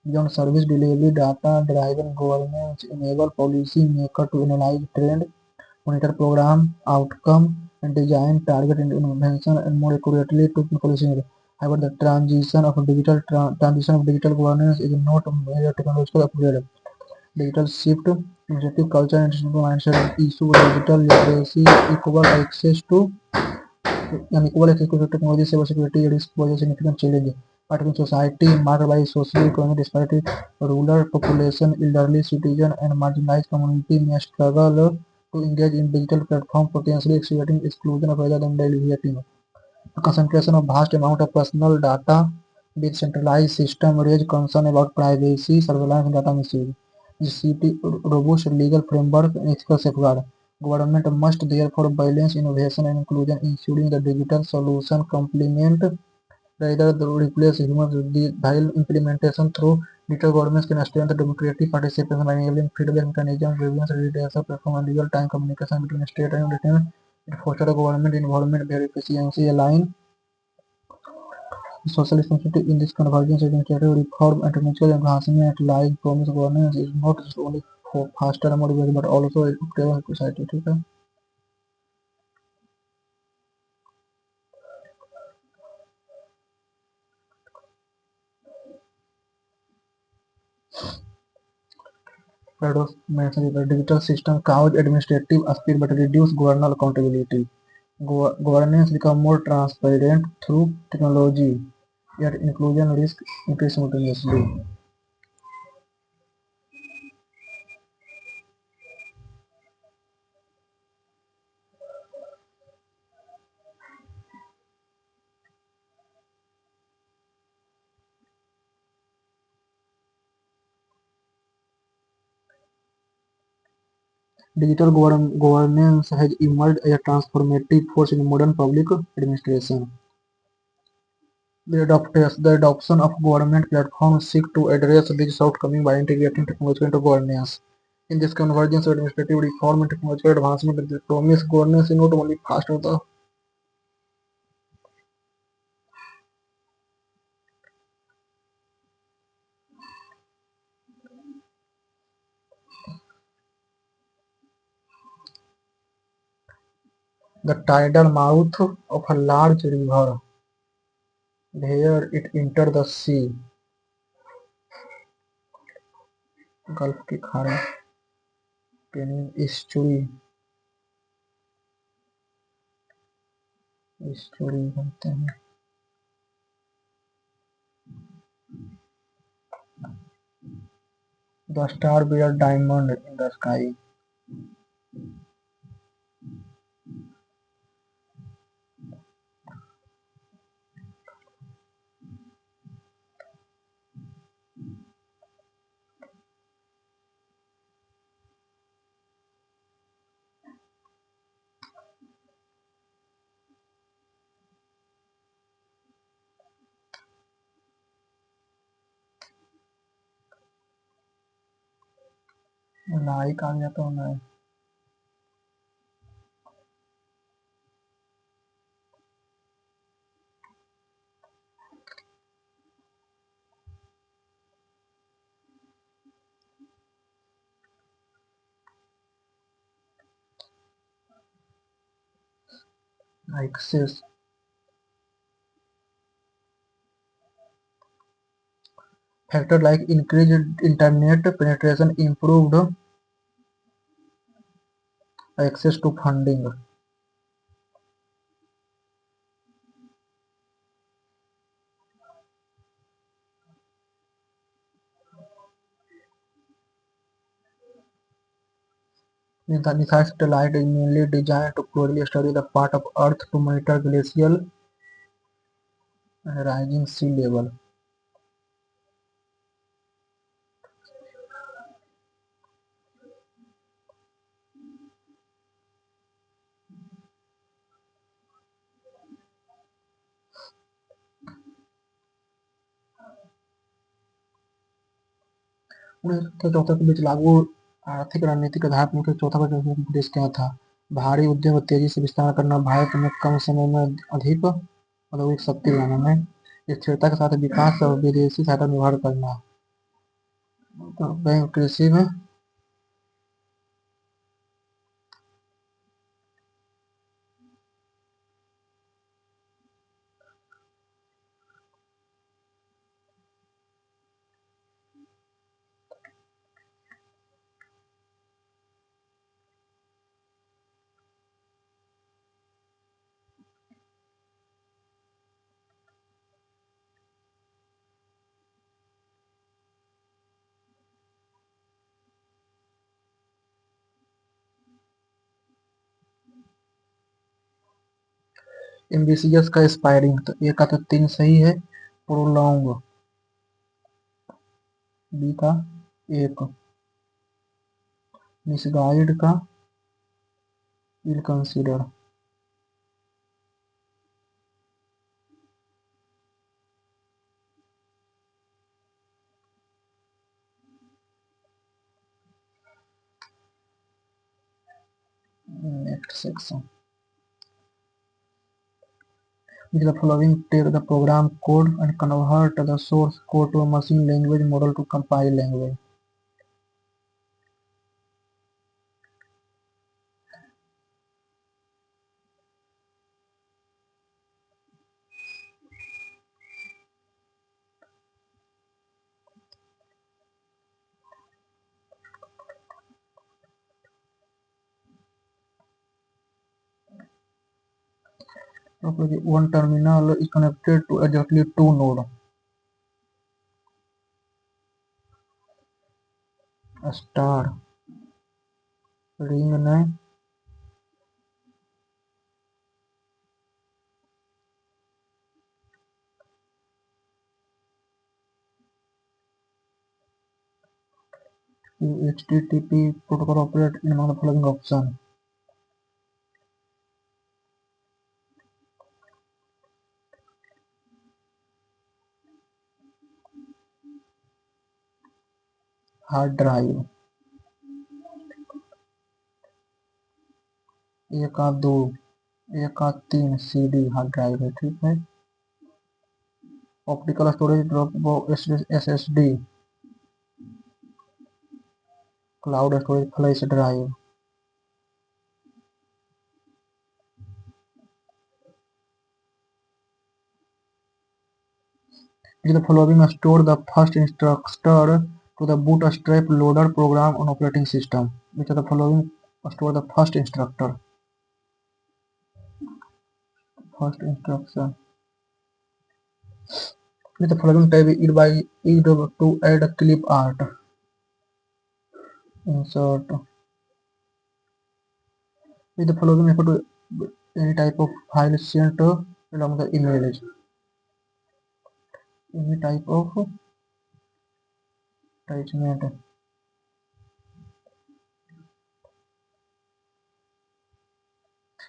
Speaker 1: Beyond service delivery, data-driven governance enable policymakers to analyze trend, monitor program outcome, and design target intervention and more accurately to policy needs. However, the transition of digital governance is not a mere technological upgrade. Digital shift, initiative culture, and institutional mindset issue digital literacy, equal access to technology, cybersecurity risk pose a significant challenge. Particularly in society marked by socio-economic disparity, rural population, elderly citizens, and marginalized communities may struggle to engage in digital platforms, potentially exhibiting exclusion rather than alleviating. The concentration of vast amount of personal data with centralized system raise concern about privacy, surveillance, and data misuse. Necessity robust legal framework and ethical safeguard. Government must therefore balance innovation and inclusion, ensuring the digital solution complement rather than replace human while implementation through digital governments can strengthen democratic participation by enabling feedback mechanism, grievance redressal platform, and real-time communication between state and region. It fosters a government environment where efficiency align social responsibility in this convergence administrative reform and technological enhancement lies promise governance is not just only for faster and more efficient but also a stable society. ठीक है? The digital system cows administrative speed but reduce governance accountability. Governance become more transparent through technology, yet inclusion risk increase simultaneously. Digital governance has emerged as a transformative force in modern public administration. The adoption of government platforms seek to address these shortcomings by integrating technology into governance. In this convergence of administrative reform and technological advancement, the promise governance is not only faster the tidal mouth of a large river. There it enters the sea, Gulf की खाड़ी, Peninsula estuary बनते हैं. The star bear diamond in the sky. Like आ गया तो मैं access factor like increased internet penetration, improved access to funding. The satellite is mainly designed to closely study the part of Earth to monitor glacial and rising sea level. उन्नीस के चौथा के बीच लागू आर्थिक रणनीति के आधार पर उनके चौथा उद्देश्य क्या था? भारी उद्योग को तेजी से विस्तार करना, भारत में कम समय में अधिक औद्योगिक शक्ति बनाना में स्थिरता के साथ विकास और विदेशी सहायता निर्भर करना। तो बैंक कृषि में एम्बिशियस का एस्पायरिंग, तो ए का तो 3 सही है। प्रोलॉन्ग, बी का 1। मिसगाइड का इल consider. Next section, with the following take the program code and convert the source code to a machine language model to compile language. Okay, one terminal is connected to exactly 2 nodes. A star, ring name, HTTP protocol operate in among the following option. Hard drive, एक आध 2, एक आध 3 CD hard drive है, ठीक है। Optical storage drop SSD, cloud storage flash drive. In the following store the first instructor to the bootstrap loader program on operating system. Which of the following store the first instructor? First instruction. With the following type it by it to add a clip art. Insert. With the following refer to any type of file sent along the image. Any type of attachment.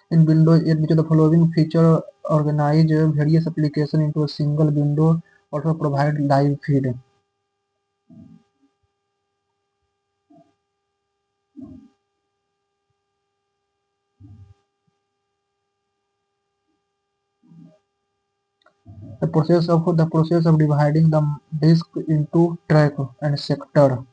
Speaker 1: In Windows 8, which of the following feature organize various applications into a single window, also provide live feed. The process of dividing the disk into track and sector.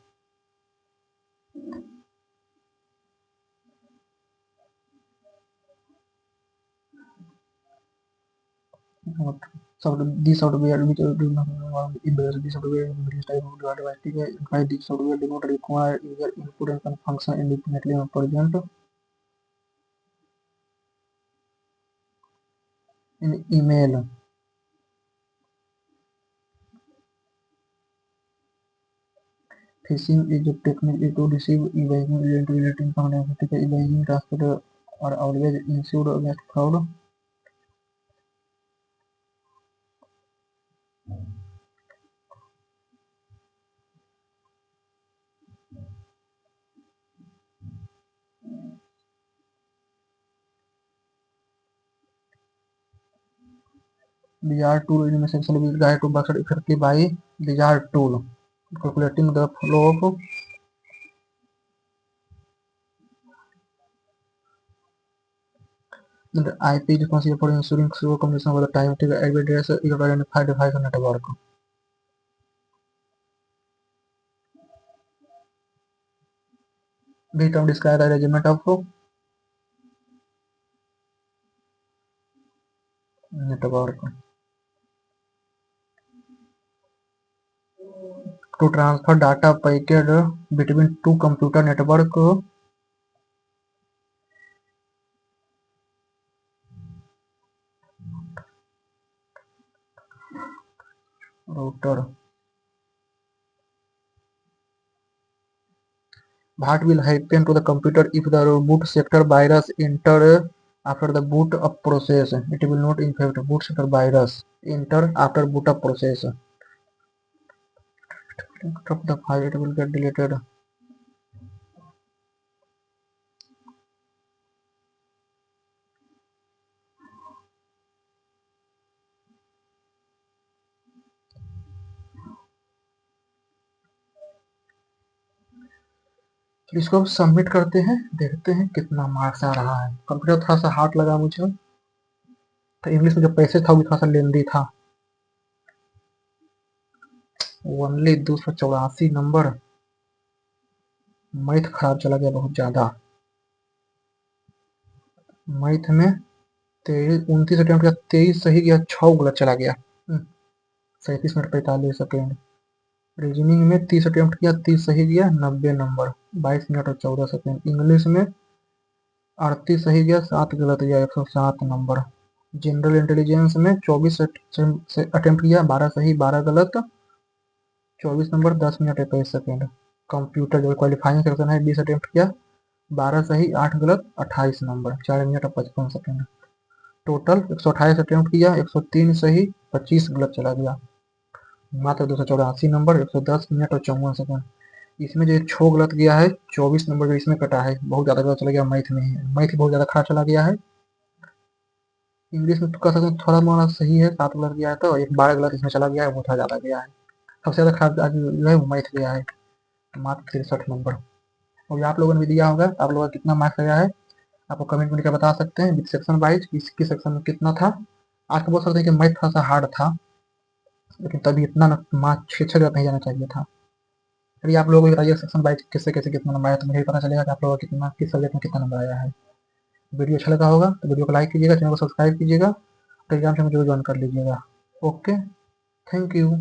Speaker 1: So this software which do not embrace this software various type of device. In fact, this software do not require user input and can function independently on present in email. Phishing is a technique to deceive e-banking agent relating connectivity. E-banking transfer are always insured against fraud. These are tool in section with guide to bucket effective by these are tool calculating the flow of the IP is responsible for ensuring secure communication over the time. Take IP address is to identify device on network. The term describe the arrangement of network. To transfer data packet between two computer network router. What will happen to the computer if the boot sector virus enter after the boot up process? It will not infect boot sector virus enter after boot up process. Of the file it will get deleted. तो इसको submit करते हैं, देखते हैं कितना marks आ रहा है। Computer थोड़ा सा हार्ड लगा मुझे, तो इंग्लिश में जो पैसे था वो थोड़ा सा लेंदी था। Only 284 number. मैथ खराब चला गया बहुत ज्यादा। मैथ में 29 अटेम्प्ट किया, 23 सही गया, 6 गलत चला गया। 37 मिनट 45 सेकेंड। रीजनिंग में 30 अटेम्प्ट किया, 30 सही गया, 90 नंबर, 22 मिनट और 14 सेकेंड। इंग्लिश में 38 सही गया, 7 गलत गया, 107 नंबर। जनरल इंटेलिजेंस में 24 अटेम्प्ट किया, 12 सही 12 गलत, 24 नंबर, 10 मिनट 21 सेकेंड। कंप्यूटर जो क्वालिफाइंग सेक्शन है 20 अटेम्प्ट किया, 12 सही 8 गलत, 28 नंबर, 4 मिनट और 55 सेकेंड। टोटल 128 अटेम्प्ट किया, 103 सही 25 गलत चला गया, मात्र 284 नंबर, 110 मिनट और 54 सेकेंड। इसमें जो 6 गलत गया है, 24 नंबर जो इसमें कटा है, बहुत ज्यादा गलत चला गया मैथ में ही। मैथ बहुत ज्यादा खराब चला गया है। इंग्लिश में तो कह सकते हैं थोड़ा मोड़ा सही है, 7 गलत गया है, तो एक 12 गलत इसमें चला गया है, वो थोड़ा ज्यादा गया है। सबसे ज्यादा खराब आज जो है वो मैथ गया है, मात्र 63 नंबर। और आप लोगों ने भी दिया होगा, आप लोगों का कितना मार्क्स गया है आपको कमेंट में लिखकर बता सकते हैं, विद सेक्शन वाइज किसकी सेक्शन में कितना था। आपको बोल सकते हैं कि मैथ थोड़ा सा हार्ड था, लेकिन तभी इतना मार्क्स 6 गलत नहीं जाना चाहिए था। चलिए आप लोगों को बताइए सेक्शन वाइज किससे कैसे कितना नंबर आया, तो मुझे पता चलेगा कि आप लोगों का कितना किस सब्जेक्ट में कितना नंबर आया है। वीडियो अच्छा लगा होगा तो वीडियो को लाइक कीजिएगा, चैनल को सब्सक्राइब कीजिएगा, टेलीग्राम चैनल जरूर ज्वाइन कर लीजिएगा। Okay, thank you.